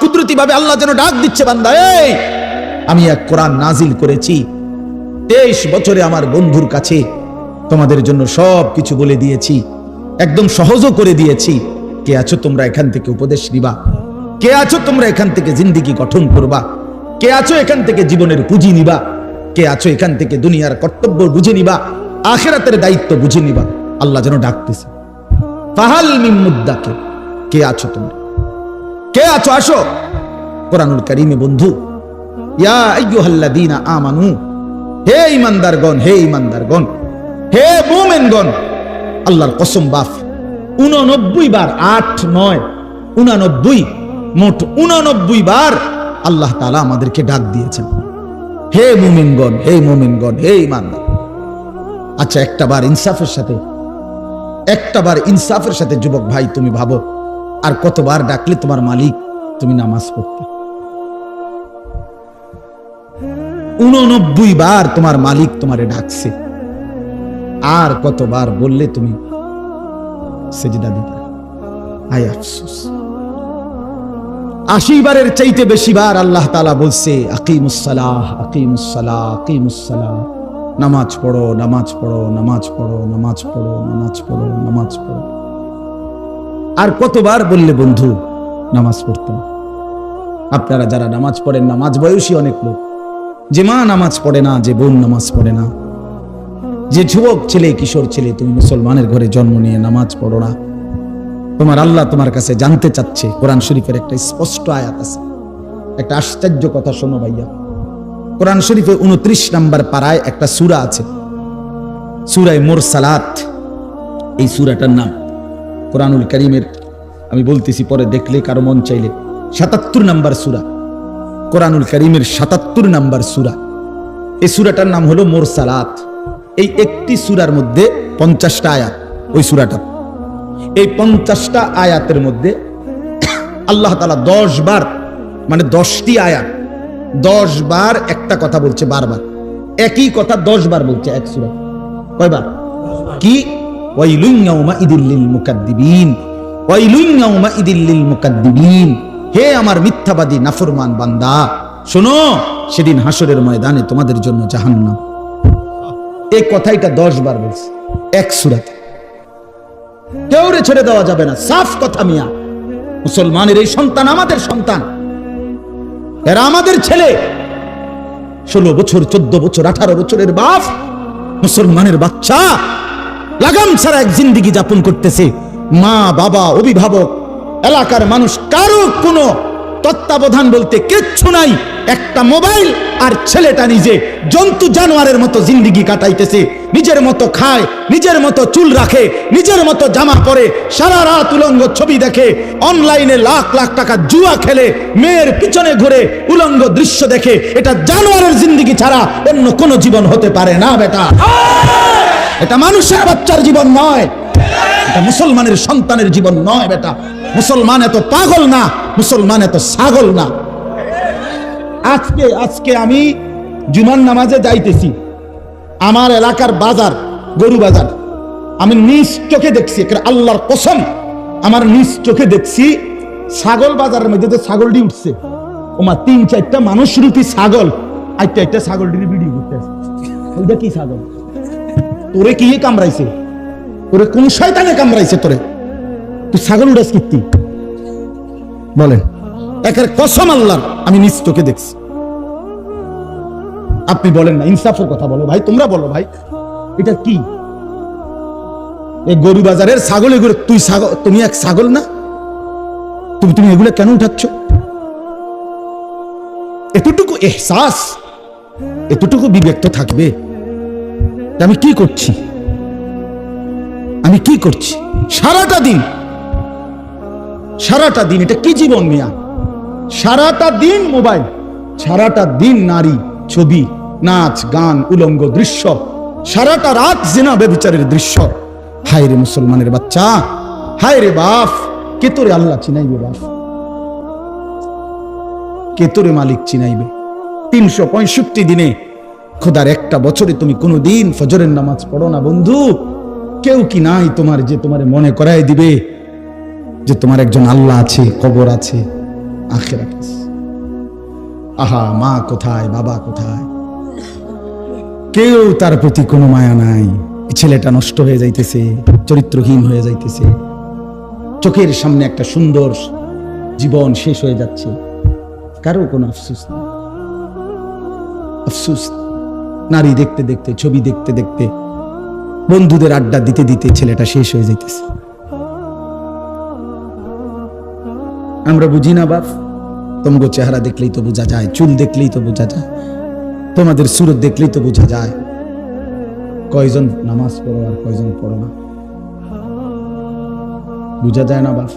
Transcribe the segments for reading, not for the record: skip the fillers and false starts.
কুদরতি ভাবে আল্লাহ যেন ডাক দিচ্ছে, বান্দা এই আমি এক কোরআন নাজিল করেছি, 23 বছরে আমার বন্ধুর কাছে তোমাদের জন্য সব কিছু বলে দিয়েছি, একদম সহজও করে দিয়েছি। কে আছো তোমরা এখান থেকে উপদেশ নিবা? কে আছো তোমরা এখান থেকে জিন্দেগি গঠন করবা? কে আছো এখান থেকে জীবনের পুঁজি নিবা? কে আছো এখান থেকে দুনিয়ার কর্তব্য বুঝে নিবা, আখিরাতের দায়িত্ব বুঝে নিবা? আল্লাহ যেন ডাকতেছে, ফাহাল মিন মুদ্দাকির, কে আছো তোমরা? কে আছো? আসো। কোরআনুল কারীমে বন্ধু, ইয়া আইয়ুহাল্লাযীনা আমানু, হে ঈমানদারগণ, হে ঈমানদারগণ, হে মুমিনগণ, আল্লাহর কসম বাপ 89 বার, 8 9 89, মোট 89 বার আল্লাহ তাআলা আমাদেরকে ডাক দিয়েছেন, হে মুমিনগণ, হে মুমিনগণ, হে ঈমানদার। আচ্ছা, একটাবার ইনসাফের সাথে যুবক ভাই তুমি ভাবো, আর কতবার ডাকলে তোমার মালিক তুমি নামাজ পড়তে? 89 বার তোমার মালিক তোমারে ডাকছে, আর কতবার বললে তুমি সেজদা দিতে? আয় আফসোস। 80 বারের চাইতে বেশি বার আল্লাহ তাআলা বলছে, আকিমুস সালাহ, আকিমুস সালাহ, আকিমুস সালাহ, নামাজ পড়ো, নামাজ পড়ো, নামাজ পড়ো, নামাজ পড়ো, নামাজ পড়ো, নামাজ পড়ো। আর কতবার বললে বন্ধু নামাজ পড়তে? আপনারা যারা নামাজ পড়েন, নামাজ বয়সী অনেক লোক, যে মা নামাজ পড়ে না, যে বোন নামাজ পড়ে না, যে যুবক ছেলে, কিশোর ছেলে, তুমি মুসলমানের ঘরে জন্ম নিয়ে নামাজ পড়ো না, তোমার আল্লাহ তোমার কাছে জানতে চাচ্ছে। কোরআন শরীফের একটা স্পষ্ট আয়াত আছে, একটা আশ্চর্য কথা শোনো ভাইয়া। কোরআন শরীফে 29 নম্বর পারায় একটা সূরা আছে, সূরায়ে মুরসালাত। এই সূরাটার নাম কোরআনুল কারীমের, আমি বলতেছি পরে দেখলে কারো মন চাইলে, 77 নম্বর সূরা, কোরআনুল কারীমের 77 নম্বর সূরা। এই সূরাটার নাম হলো মুরসালাত। এই একটি সূরার মধ্যে 50টা আয়াত। ওই সূরাটা, এই 50টা আয়াতের মধ্যে আল্লাহ তাআলা 10 বার, মানে 10টি আয়াত 10 বার একটা কথা বলছে, বারবার একই কথা 10 বার বলছে এক সূরা। কয়বার? কি? ওয়াইলুন ইয়াউমাইদিল লিল মুকাদ্দিবিন, ওয়াইলুন ইয়াউমাইদিল লিল মুকাদ্দিবিন, হে আমার মিথ্যাবাদী নাফরমান বান্দা, শোনো সেদিন হাসরের ময়দানে তোমাদের জন্য জাহান্নাম। এই কথাইটা 10 বার বলছে এক সূরাতে। কেউরে ছেড়ে দেওয়া যাবে না, সাফ কথা মিয়া। মুসলমানের এই সন্তান আমাদের সন্তান, এরা আমাদের ছেলে। 16 বছর, 14 বছর, 18 বছরের বাপ, মুসলমানের বাচ্চা লাগাম ছাড়া এক জিন্দেগি যাপন করতেছে। মা, বাবা, অভিভাবক, এলাকার মানুষ, কারো কোনো তত্ত্বাবধান বলতে কিচ্ছু নাই। একটা মোবাইল, আর ছেলেটা নিজে জন্তু জানোয়ারের মতো জিন্দেগি কাটাইতেছে। নিজের মতো খায়, নিজের মতো চুল রাখে, নিজের মতো জামা পরে, সারা রাত উলঙ্গ ছবি দেখে, অনলাইনে লাখ লাখ টাকা জুয়া খেলে, মেয়ের পিছনে ঘুরে উলঙ্গ দৃশ্য দেখে। এটা জানোয়ারের জিন্দেগি ছাড়া অন্য কোনো জীবন হতে পারে না বেটা। এটা মানুষের বাচ্চার জীবন নয়, এটা মুসলমানের সন্তানের জীবন নয় বেটা। মুসলমান এত পাগল না, মুসলমান এত ছাগল না। আজকে আমি জুমার নামাজে যাইতেছি, আমার এলাকার বাজার, গরু বাজার, আমি নিজ চোখে দেখছি, আল্লাহর কসম আমার নিজ চোখে দেখছি, ছাগল বাজারের মধ্যে যে ছাগলটি উঠছে, ওমা 3-4টা মানুষ রূপী ছাগল একটা ছাগলটির ভিডিও করতেছে। ওইটা কি ছাগল? তোরে কি কামড়াইছে? তোরে কোন শয়তানে কামড়াইছে? তোরে তুই ছাগল উড়াস কীর্তি বলেন? একের কসম আল্লাহর, আমি নিজ চোখে দেখছি। আপনি বলেন না, ইনসাফের কথা বলো ভাই, তোমরা বলো ভাই, এটা কি? এই গরু বাজারের ছাগল, এগুলো তুই ছাগল, তুমি এক ছাগল না? তুমি এগুলো কেন উঠাচ্ছ? এতটুকু এহসাস, এতটুকু বিবেক তো থাকবে। আমি কি করছি? আমি কি করছি সারাটা দিন? সারাটা দিন এটা কি জীবন মিয়া? সারাটা দিন মোবাইল, সারাটা দিন নারী, ছবি, নাচ, গান, উলঙ্গ দৃশ্য, সারাটা রাত জিনা ব্যভিচারের দৃশ্য। হায় রে মুসলমানের বাচ্চা, হায় রে বাপ, কে তোরে আল্লাহ চিনাইবে? বাপ কে তোরে মালিক চিনাইবে? 365 দিনে, খোদার একটা বছরে তুমি কোনোদিন ফজরের নামাজ পড়ো না বন্ধু? কেউ কি নাই তোমার যে তোমার মনে করায় দিবে যে তোমার একজন আল্লাহ আছে, কবর আছে, আখিরাত আছে। আহা, মা কোথায়, বাবা কোথায়, কেউ তার প্রতি কোনো মায়া নাই। ছেলেটা নষ্ট হয়ে যাইতেছে, চরিত্রহীন হয়ে যাইতেছে, চোখের সামনে একটা সুন্দর জীবন শেষ হয়ে যাচ্ছে, কারো কোনো আফসোস নেই। আফসোস, নারী দেখতে দেখতে, ছবি দেখতে দেখতে, বন্ধুদের আড্ডা দিতে দিতে ছেলেটা শেষ হয়ে যাইতেছে। আমরা বুঝি না বাপ, তোমাকে চেহারা দেখলেই তো বোঝা যায়, চুল দেখলেই তো বোঝা যায়, তোমাদের সুরত দেখলেই তো বোঝা যায় কয়জন নামাজ পড়ো আর কয়জন পড়ো না। বোঝা যায় না বাপ?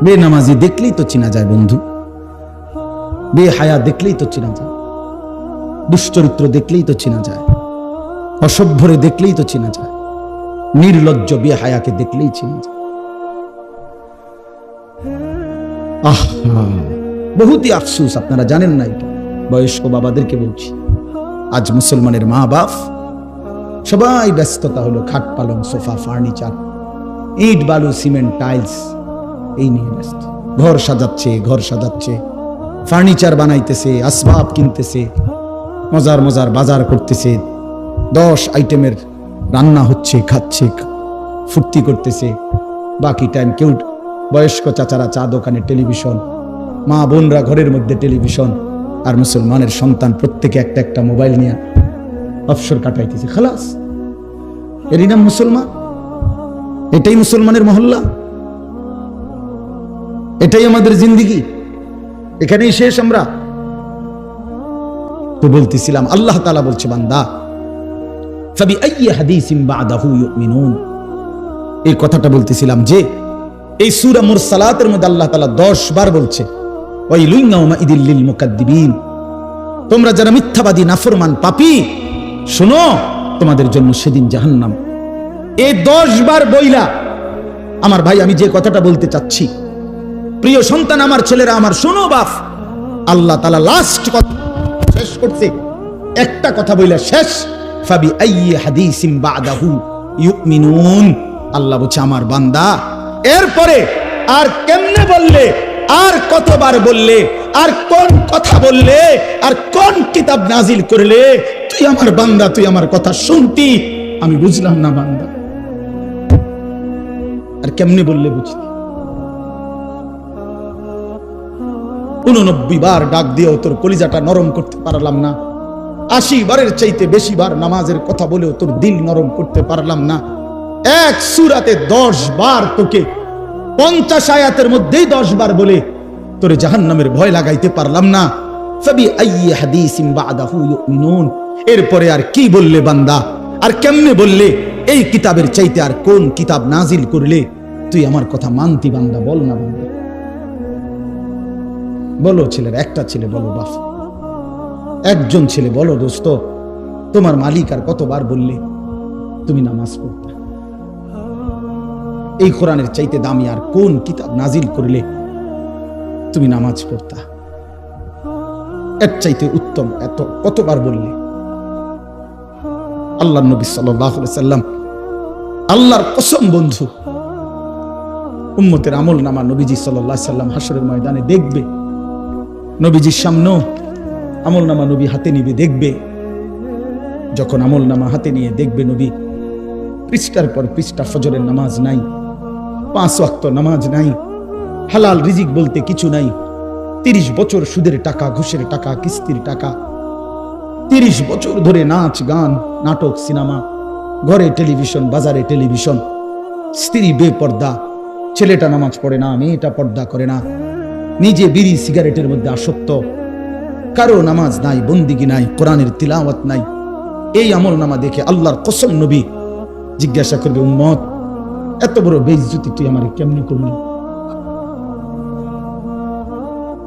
বেনামাজি দেখলেই তো চিনা যায় বন্ধু, বেহায়া দেখলেই তো চিনা যায়, দুশ্চরিত্র দেখলেই তো চিনা যায়, অসভ্যরে দেখলেই তো চিনা যায়, নির্লজ্জ বেহায়াকে দেখলেই চিনা যায়। আহা, বহুতই আফসোস, আপনারা জানেন না এটা। বয়স্ক বাবাদেরকে বলছি, আজ মুসলমানের মা বাপ সবাই ব্যস্ততা হলো খাট পালং সোফা ফার্নিচার, ইট বালু সিমেন্ট টাইলস এই নিয়ে ব্যস্ত। ঘর সাজাচ্ছে, ফার্নিচার বানাইতেছে, আসবাব কিনতেছে, মজার মজার বাজার করতেছে, 10 আইটেমের রান্না হচ্ছে, খাচ্ছে, ফুর্তি করতেছে। বাকি টাইম কেউ, বয়স্ক চাচারা চা দোকানে টেলিভিশন, মা বোনরা ঘরের মধ্যে টেলিভিশন, আর মুসলমানের সন্তান প্রত্যেকে একটা একটা মোবাইল নিয়ে অবসর কাটাইতেছে। খালাস, এরই নাম মুসলমান? এটাই মুসলমানের মহল্লা? এটাই আমাদের জিন্দিগি? এখানেই শেষ আমরা? তো বলতেছিলাম, আল্লাহ তাআলা বলছে, বান্দা ফাবিআইয়ি হাদিসিন বা'দাহু ইউমিনুন। এই কথাটা বলতেছিলাম যে এই সূরা মুরসালাতের মধ্যে আল্লাহ তাআলা 10 বার বলছে, ওয়াইলুন ইয়াউমাইযিল লিল মুকাদ্দিবিন, তোমরা যারা মিথ্যাবাদী নাফরমান পাপী, শোনো তোমাদের জন্য সেদিন জাহান্নাম। এই 10 বার বইলা আমার ভাই, আমি যে কথাটা বলতে চাচ্ছি, প্রিয় সন্তান, আমার ছেলেরা আমার, শোনো বাপ, আল্লাহ তাআলা লাস্ট কথা শেষ করছে, একটা কথা বইলা শেষ, ফাবিআইয়ি হাদিসিন বা'দাহু ইউমিনুন। আল্লাহ বলছে, আমার বান্দা এরপরে আর কেমনে বললে, আর কতবার বললে, আর কোন কথা বললে, আর কোন কিতাব নাজিল করলে তুই আমার বান্দা, তুই আমার কথা শুনতি? আমি বুঝলাম না বান্দা, আর কেমনে বললে বুঝতি? 89 বার ডাক দিয়েও তোর কলিজাটা নরম করতে পারলাম না, 80 বারের চাইতে বেশি বার নামাজের কথা বলেও তোর দিল নরম করতে পারলাম না। এক সূরাতে 10 বার তোকে 50 আয়াতের মধ্যেই 10 বার বলে তোরে জাহান্নামের ভয় লাগাইতে পারলাম না। ফাবিআইয়ি হাদিসিন বা'দাহু ইউমিনুন, এরপরে আর কি বললে বান্দা, আর কেমনে বললে, এই কিতাবের চাইতে আর কোন কিতাব নাজিল করলে তুই আমার কথা মানতি বান্দা? বল না বান্দা, বলো ছেলের, একটা ছেলে বলো বাপ, একজন ছেলে বলো, দোস্ত তোমার মালিক আর কতবার বললে তুমি নামাজ পড়তে? এই কোরআনের চাইতে দামি আর কোন কিতাব নাজিল করলে তুমি নামাজ পড়তা? এর চাইতে উত্তম এত কতবার বললে? আল্লাহর নবী সাল্লাল্লাহু আলাইহি সাল্লাম, আল্লাহর কসম বন্ধু, উম্মতের আমল নামা নবীজি সাল্লাল্লাহু আলাইহি সাল্লাম হাসরের ময়দানে দেখবে, নবীজির সামনেও আমল নামা নবী হাতে নিবে, দেখবে। যখন আমল নামা হাতে নিয়ে দেখবে নবী, পৃষ্ঠার পর পৃষ্ঠা ফজরের নামাজ নাই, 5 ওয়াক্ত নামাজ নাই, হালাল রিজিক বলতে কিছু নাই, 30 বছর সুদের টাকা, ঘুষের টাকা, কিস্তির টাকা, 30 বছর ধরে নাচ গান, নাটক, সিনেমা, ঘরে টেলিভিশন, বাজারে টেলিভিশন, স্ত্রী বেপর্দা, ছেলেটা নামাজ পড়ে না, মেয়েটা পর্দা করে না, নিজে বিড়ি সিগারেটের মধ্যে আসক্ত, কারো নামাজ নাই, বন্দিগি নাই, কোরআনের তিলাওয়াত নাই। এই আমল নামা দেখে আল্লাহর কসম নবী জিজ্ঞাসা করবে, উম্মত এত বড় বেইজ্জতি তুই আমারে কেমনে করলি?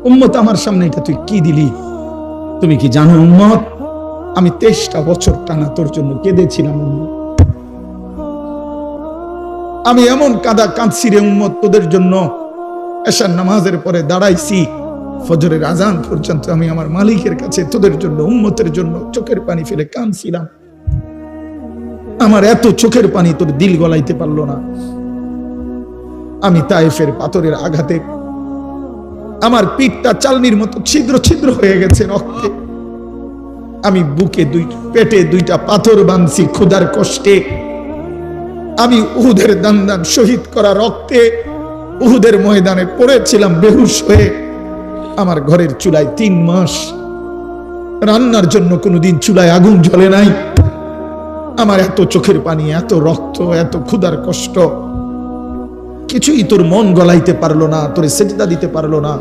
উম্মত আমার সামনে এটা তুই কি দিলি? তুমি কি জানো উম্মত, আমি 23টা বছর টানা তোর জন্য কেঁদেছিলাম উম্মত। আমি এমন কাঁদছি রে উম্মত তোদের জন্য, এশার নামাজের পরে দাঁড়াইছি, ফজরের আজান পর্যন্ত আমি আমার মালিকের কাছে তোদের জন্য, উম্মতের জন্য চোখের পানি ফেলে কাঁদছিলাম। আমার এত চোখের পানি তোর দিল গলাইতে পারলো না। আমি তায়েফের পাথরের আঘাতে আমার পিঠটা চালনির মতো ছিদ্র ছিদ্র হয়ে গেছে রক্তে। আমি বুকে পেটে দুইটা পাথর বাঁধছি ক্ষুধার কষ্টে। আমি উহুদের দান শহীদ করা রক্তে উহুদের ময়দানে পড়েছিলাম বেহুশ হয়ে। আমার ঘরের চুলায় 3 মাস রান্নার জন্য কোনোদিন চুলায় আগুন জ্বলে নাই। আমার এত চোখের পানি, এত রক্ত, এত ক্ষুধার কষ্ট, কিছুই তোর মন গলাইতে পারলো না, তোরে সেজদা দিতে পারলো না।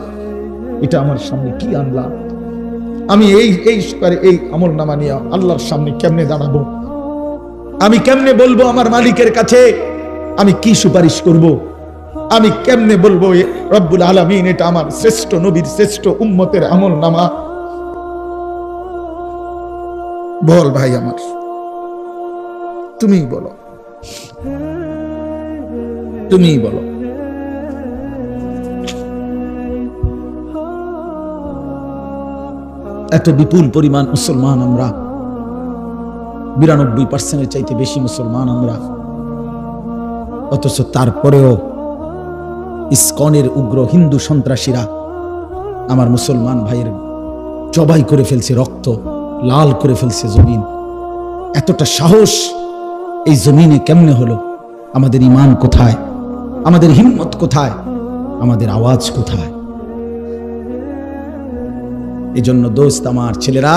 এটা আমার সামনে কি আনলা? আমি এই আমল নামা নিয়ে আল্লাহর সামনে কেমনে দাঁড়াবো? আমি কেমনে বলবো আমার মালিকের কাছে আমি কি সুপারিশ করব? আমি কেমনে বলবো রব্বুল আলামিন এটা আমার শ্রেষ্ঠ নবীর শ্রেষ্ঠ উম্মতের আমল নামা? বল ভাই আমার, তুমিই বলো, তুমিই বলো। এত বিপুল পরিমাণ মুসলমান আমরা, 92% চাইতে বেশি মুসলমান আমরা, অথচ তারপরেও ইসকনের উগ্র হিন্দু সন্ত্রাসীরা আমার মুসলমান ভাইয়ের জবাই করে ফেলছে, রক্ত লাল করে ফেলছে জমিন। এতটা সাহস এই জমিনে কেমনে হলো? আমাদের ঈমান কোথায়? আমাদের হিম্মত কোথায়? আমাদের আওয়াজ কোথায়? এই জন্য দোস্ত আমার, ছেলেরা,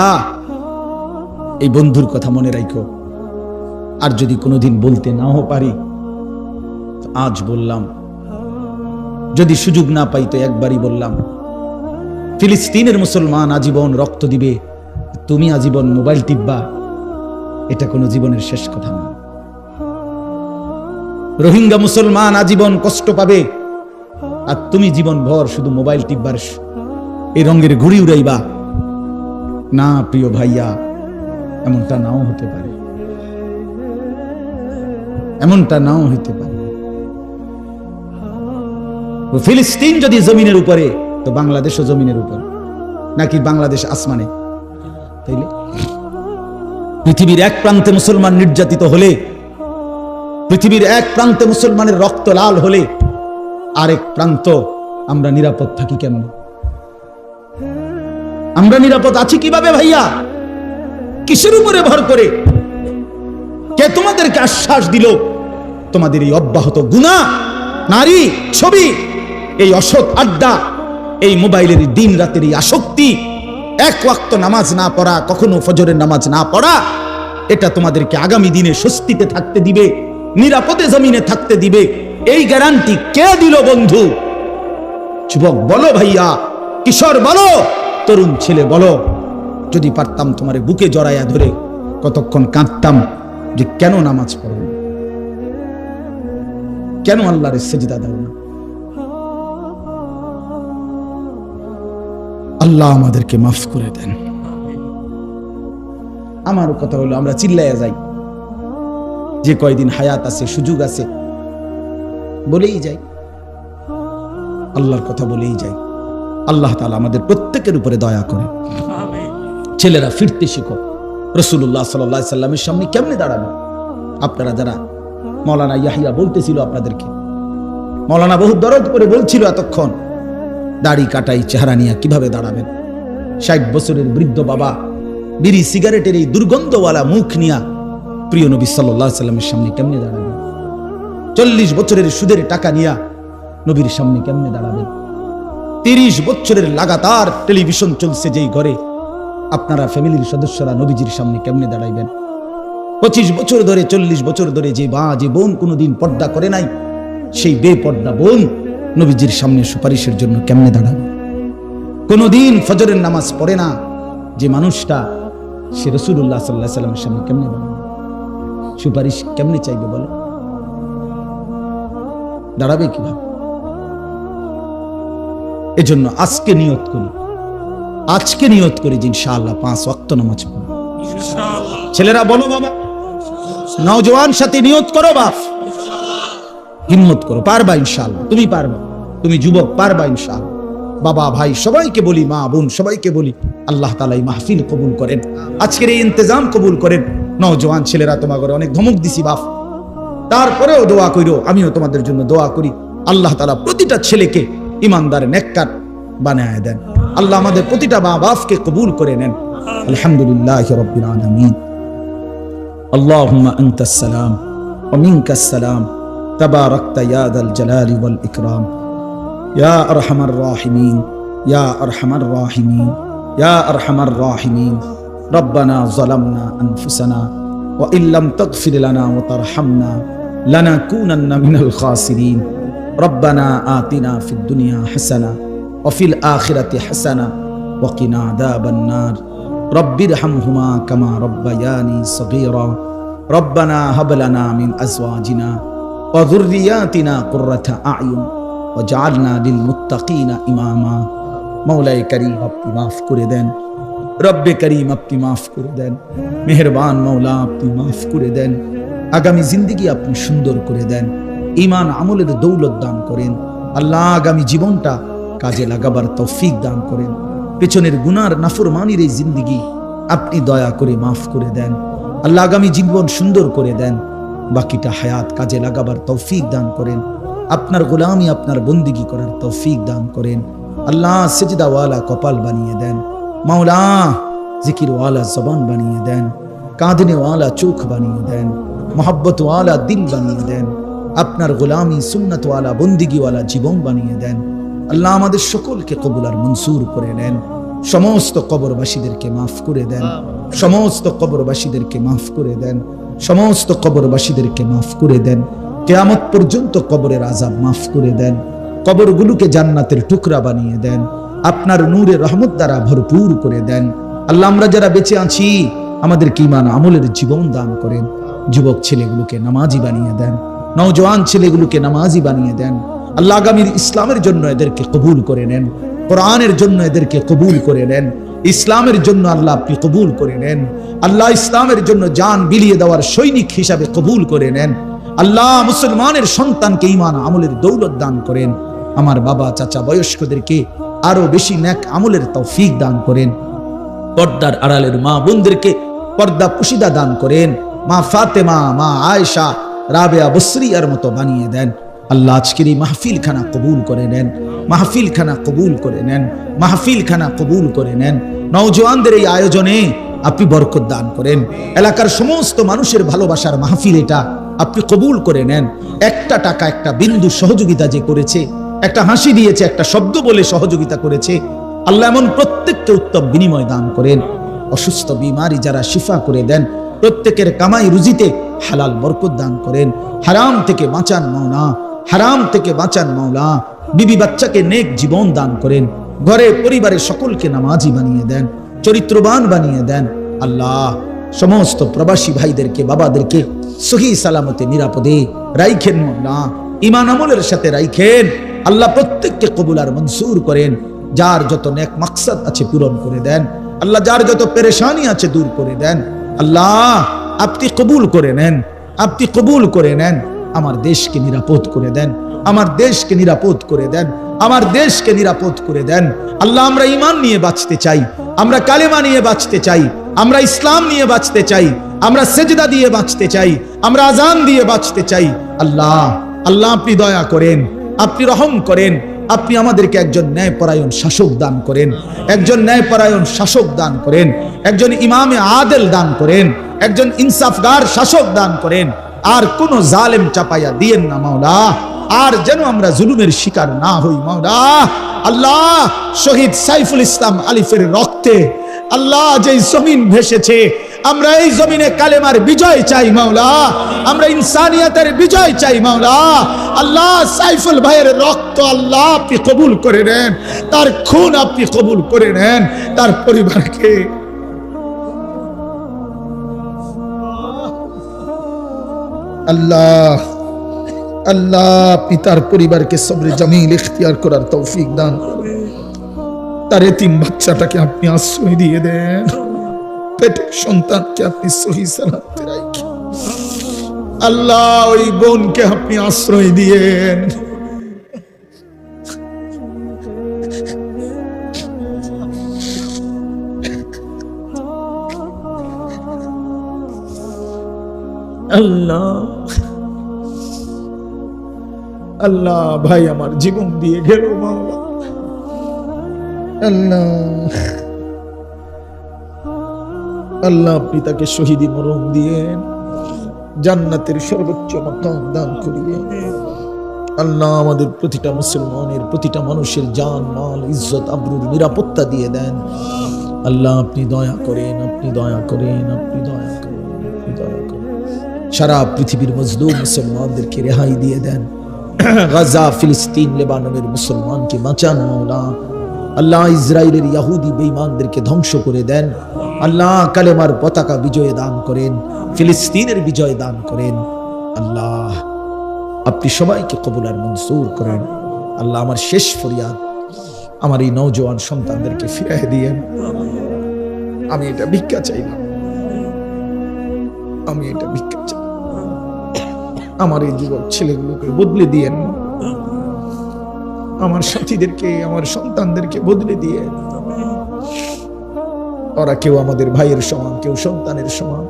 এই বন্ধুর কথা মনে রাখো। আর যদি কোনোদিন বলতে নাও পারি তো আজ বললাম, যদি সুযোগ না পাই তো একবারই বললাম। ফিলিস্তিনের মুসলমান আজীবন রক্ত দিবে, তুমি আজীবন মোবাইল টিপবা, এটা কোনো জীবনের শেষ কথা না। রোহিঙ্গা মুসলমান আজীবন কষ্ট পাবে, আর তুমি জীবন ভর শুধু মোবাইল টিপবার এই রঙের ঘুড়ি উড়াইবা না। প্রিয় ভাইয়া, এমনটা নাও হতে পারে, এমনটা নাও হইতে পারে। ফিলিস্তিন যদি জমিনের উপরে, তো বাংলাদেশও জমিনের উপর, নাকি বাংলাদেশ আসমানে? তাইলে পৃথিবীর এক প্রান্তে মুসলমান নির্যাতিত হলে, পৃথিবীর এক প্রান্তে মুসলমানের রক্ত লাল হলে, আরেক প্রান্ত আমরা নিরাপদ থাকি কেমন? আমরা নিরাপদ আছি কিভাবে ভাইয়া? কিসের উপরে ভর করে? কে তোমাদেরকে আশ্বাস দিল তোমাদের এই অব্যাহত গুনাহ, নারী, ছবি, এই অসৎ আড্ডা, এই মোবাইলের দিন রাতের এই আসক্তি, এক ওয়াক্ত নামাজ না পড়া, কখনো ফজরের নামাজ না পড়া, এটা তোমাদেরকে আগামী দিনে স্বস্তিতে থাকতে দিবে, নিরাপদে জমিনে থাকতে দিবে? এই গ্যারান্টি কে দিল বন্ধু? যুবক বলো ভাইয়া, কিশোর বলো, তরুণ ছেলে বলো। যদি পারতাম তোমার বুকে জড়াইয়া ধরে কতক্ষণ কাঁদতাম যে কেন নামাজ পড়ো না, কেন আল্লাহর সেজদা দাও না। আল্লাহ আমাদেরকে মাফ করে দেন। আমার কথা হলো, আমরা চিল্লাইয়া যাই, যে কয়দিন হায়াত আছে, সুযোগ আছে, বলেই যাই, আল্লাহর কথা বলেই যাই। আল্লাহ তাআলা আমাদের প্রত্যেকের উপরে দয়া করে। ছেলেরা ফিরতে শিখো। রাসূলুল্লাহ সাল্লাল্লাহু আলাইহি সাল্লামের সামনে কেমনে দাঁড়াবে? আপনারা যারা, মাওলানা ইয়াহিয়া বলতেছিল আপনাদেরকে, মাওলানা বহু দরদ করে বলছিল এতক্ষণ, দাড়ি কাটাই চেহারা নিয়ে কিভাবে দাঁড়াবেন? 60 বছরের বৃদ্ধ বাবা বিড়ি সিগারেটের এই দুর্গন্ধওয়ালা মুখ নিয়ে প্রিয় নবী সাল্লাল্লাহু আলাইহি সাল্লামের সামনে কেমনে দাঁড়াবেন? 40 বছরের সুদের টাকা নিয়ে নবীর সামনে কেমনে দাঁড়াবেন? 30 বছরের লাগাতার টেলিভিশন চলছে যেই ঘরে, আপনারা ফ্যামিলির সদস্যরা নবীজির সামনে কেমনে দাঁড়াইবেন? 25 বছর ধরে, 40 বছর ধরে যে বোন কোনোদিন পর্দা করে নাই, সেই বেপর্দা বোন নবীজির সামনে সুপারিশের জন্য কেমনে দাঁড়াবে? কোনোদিন ফজরের নামাজ পড়ে না যে মানুষটা, সে রাসূলুল্লাহ সাল্লাল্লাহু আলাইহি সাল্লামের সামনে কেমনে দাঁড়াবে? সুপারিশ কেমনে চাইবে বলো? দাঁড়াবে কিভাবে? এজন্য আজকে নিয়ত করি যে ইনশাআল্লাহ 5 ওয়াক্ত নামাজ পড়ব ইনশাআল্লাহ। ছেলেরা বলো বাবা, নওজোয়ান সাথী নিয়ত করো বাপ, হিম্মত করো, পারবা ইনশাআল্লাহ। তুমি পারবা, তুমি যুবক পারবা ইনশাআল্লাহ। বাবা ভাই সবাইকে বলি, মা বোন সবাইকে বলি, আল্লাহ তাআলা এই মাহফিল কবুল করেন, আজকের এই ইন্তজাম কবুল করেন। নওজোয়ান ছেলেরা তোমাদের অনেক ধমক দিছি বাপ, তারপরেও দোয়া কইরো, আমিও তোমাদের জন্য দোয়া করি। আল্লাহ তাআলা প্রতিটা ছেলেকে ইমানদার, নেককার, বানায় দেন। আল্লাহ আমাদের প্রতিটা মা বাপকে কবুল করে নেন। আলহামদুলিল্লাহি রাব্বিল আলামিন। আল্লাহুম্মা আনতাস সালাম ওয়া মিনকাস সালাম তাবারাকতা ইয়া যাল জালালি ওয়াল ইকরাম ইয়া আরহামার রাহিমিন ইয়া আরহামার রাহিমিন ইয়া আরহামার রাহিমিন। রব্বানা যালামনা আনফুসানা ওয়া ইল্লাম তাগফির লানা ওয়া তারহামনা লানাকুনান্না মিনাল খাসিরিন। রব্বানা আতিনা ফিদ দুনিয়া হাসানা ওয়া ফিল আখিরাতি হাসানা ওয়া কিনা আযাবান নার। রব্বিরহামহুমা কামা রব্বায়ানি সগীরা। রব্বানা হাব লানা মিন আজওয়াজিনা ওয়া যুররিয়াতিনা কুররাতা আ'য়ুন ওয়াজআলনা লিল মুত্তাকিনা ইমামা। মওলাই করিম আপনি মাফ করে দেন, রব্বে করিম আপনি মাফ করে দেন, মেহেরবান মওলা আপনি মাফ করে দেন। আগামী জিন্দেগি আপনি সুন্দর করে দেন, ঈমান আমলের দৌলত দান করেন। আল্লাহ আগামী জীবনটা কাজে লাগাবার তৌফিক দান করেন। পেছনের গুনার নাফরমানির এই জিন্দেগি আপনি দয়া করে মাফ করে দেন। আল্লাহ আগামী জীবন সুন্দর করে দেন, বাকিটা হায়াত কাজে লাগাবার তৌফিক দান করেন। আপনার গোলামি আপনার বন্দিগি করার তৌফিক দান করেন। আল্লাহ সিজদাওয়ালা কপাল বানিয়ে দেন, মাওলা জিকিরওয়ালা জবান বানিয়ে দেন, কাঁদনেওয়ালা চোখ বানিয়ে দেন, মোহাব্বতওয়ালা দিল বানিয়ে দেন, আপনার গোলামি সুন্নতওয়ালা বন্দিগিওয়ালা জীবন বানিয়ে দেন। আল্লাহ আমাদের সকলকে কবুল আর মনসুর করে নেন। সমস্ত কবরবাসীদেরকে মাফ করে দেন, সমস্ত কবরবাসীদেরকে মাফ করে দেন, সমস্ত কবরবাসীদেরকে মাফ করে দেন। কিয়ামত পর্যন্ত কবরের আযাব মাফ করে দেন, কবরগুলোকে জান্নাতের টুকরা বানিয়ে দেন, আপনার নূরে রহমত দ্বারা ভরপুর করে দেন। আল্লাহ আমরা যারা বেঁচে আছি আমাদেরকে ঈমান আমলের জীবন দান করেন। যুবক ছেলেগুলোকে নামাজি বানিয়ে দেন, নওজোয়ান ছেলেগুলোকে নামাজি বানিয়ে দেন। আল্লাহ আগামীর ইসলামের জন্য এদেরকে কবুল করে নেন, কোরআনের জন্য এদেরকে কবুল করে নেন, ইসলামের জন্য আল্লাহ আপনি কবুল করে নেন। আল্লাহ ইসলামের জন্য জান বিলিয়ে দেওয়ার সৈনিক হিসাবে কবুল করে নেন। আল্লাহ মুসলমানের সন্তানকে ঈমান আমলের দৌলত দান করেন। আমার বাবা চাচা বয়স্কদেরকে আরো বেশি নেক আমলের তৌফিক দান করেন। পর্দার আড়ালের মা বোনদেরকে পর্দা পুশিদা দান করেন। মা ফাতেমা, মা আয়েশা, রাবেয়া বসরিয়ার মতো বানিয়ে দেন। আল্লাহ আজকের এই মাহফিল খানা কবুল করে নেন, মাহফিল খানা কবুল করে নেন, মাহফিল খানা কবুল করে নেন। নওজোয়ানদের এই আয়োজনে আপনি বরকত দান করেন। এলাকার সমস্ত মানুষের ভালোবাসার মাহফিল এটা আপনি কবুল করে নেন। একটা টাকা একটা বিন্দু সহযোগিতা যে করেছে, একটা হাসি দিয়েছে, একটা শব্দ বলে সহযোগিতা করেছে, আল্লাহ এমন প্রত্যেককে উত্তম বিনিময় দান করেন। অসুস্থ বিমারি যারা শিফা করে দেন, প্রত্যেকের কামাই রুজিতে হালাল বরকত দান করেন। হারাম থেকে বাঁচান মাওলা, হারাম থেকে বাঁচান মাওলা। বিবি বাচ্চাকে নেক জীবন দান করেন। ঘরে পরিবারে সকলকে নামাজি বানিয়ে দেন, চরিত্রবান বানিয়ে দেন। আল্লাহ সমস্ত প্রবাসী ভাইদেরকে বাবাদেরকে সহি সালামতে নিরাপদে রাইখেন মাওলা, ঈমান আমলের সাথে রাইখেন। আল্লাহ প্রত্যেককে কবুল আর মনসুর করেন। যার যত নেক মাকসাদ আছে পূরণ করে দেন। আল্লাহ যার যত পেরেশানি আছে দূর করে দেন। আল্লাহ আপনি কবুল করে নেন, আপনি কবুল করে নেন। আমার দেশকে নিরাপদ করে দেন, আমার দেশকে নিরাপদ করে দেন, আমার দেশকে নিরাপদ করে দেন। আল্লাহ আমরা ঈমান নিয়ে বাঁচতে চাই, আমরা কালেমা নিয়ে বাঁচতে চাই, আমরা ইসলাম নিয়ে বাঁচতে চাই, আমরা সেজদা দিয়ে বাঁচতে চাই, আমরা আজান দিয়ে বাঁচতে চাই। আল্লাহ আল্লাহ আপনি দয়া করেন, আপনি রহম করেন। আপনি আমাদেরকে একজন ন্যায়পরায়ণ শাসক দান করেন, একজন ন্যায়পরায়ণ শাসক দান করেন, একজন ইমামে আদেল দান করেন, একজন ইনসাফগার শাসক দান করেন। আর কোন জালেম চাপাইয়া দিয়েন না মাওলা, আর যেন আমরা জুলুমের শিকার না হই মাওলা। আল্লাহ শহীদ সাইফুল ইসলাম আলিফের রক্তে আল্লাহ যে জমিন ভেসেছে, আমরা এই জমিনে কালেমার বিজয় চাই মাওলা, আমরা ইনসানিয়তের বিজয় চাই মাওলা। আল্লাহ সাইফুল ভাইয়ের রক্ত আল্লাহ আপনি কবুল করে নেন, তার খুন আপনি কবুল করে নেন, তার পরিবারকে আল্লাহ আল্লাহ আপনি তার পরিবারকে সবরে জামিল ইখতিয়ার করার তৌফিক দান করুন। তার এতিম বাচ্চাটাকে আপনি আশ্রয় দিয়ে দেন, পেটের সন্তানকে আপনি সহি সালামতে রাখেন। আল্লাহ ওই বোনকে আপনি আশ্রয় দিয়েন। আল্লাহ আল্লাহ ভাই আমার জীবন দিয়ে গেল মাওলা, আল্লাহ আল্লাহ আপনি তাকে শহীদি মরণ দিয়ে জান্নাতের সর্বোচ্চ মাকাম দান করিয়ে আল্লাহ আমাদের প্রতিটা মুসলমানের প্রতিটা মানুষের জান মাল ইজ্জত আবরুর নিরাপত্তা দিয়ে দেন। আল্লাহ আপনি দয়া করেন, আপনি দয়া করেন, আপনি দয়া করেন, আপনি দয়া করেন। সারা পৃথিবীর মজলুম মুসলমানদেরকে রেহাই দিয়ে দেন। গাজা, ফিলিস্তিন, লেবাননের মুসলমানকে বাঁচান মাওলা। আল্লাহ ইসরায়েলের ইহুদি বেঈমানদেরকে ধ্বংস করে দেন। আল্লাহ কালেমার পতাকা বিজয় দান করেন, ফিলিস্তিনের বিজয় দান করেন। আল্লাহ আপনি সবাইকে কবুল আর মনসুর করেন। আল্লাহ আমার শেষ ফরিয়াদ, আমার এই নওজোয়ান সন্তানদেরকে ফিরিয়ে দিয়েন। আমি এটা ভিক্ষা চাইলাম, আমি এটা ভিক্ষা চাই। আমার এই যুবক ছেলেগুলোকে বদলে দিয়েন, আমার সাথীদেরকে, আমার সন্তানদেরকে বদলে দিয়ে। ওরা কেউ আমাদের ভাইয়ের সমান, কেউ সন্তানের সমান।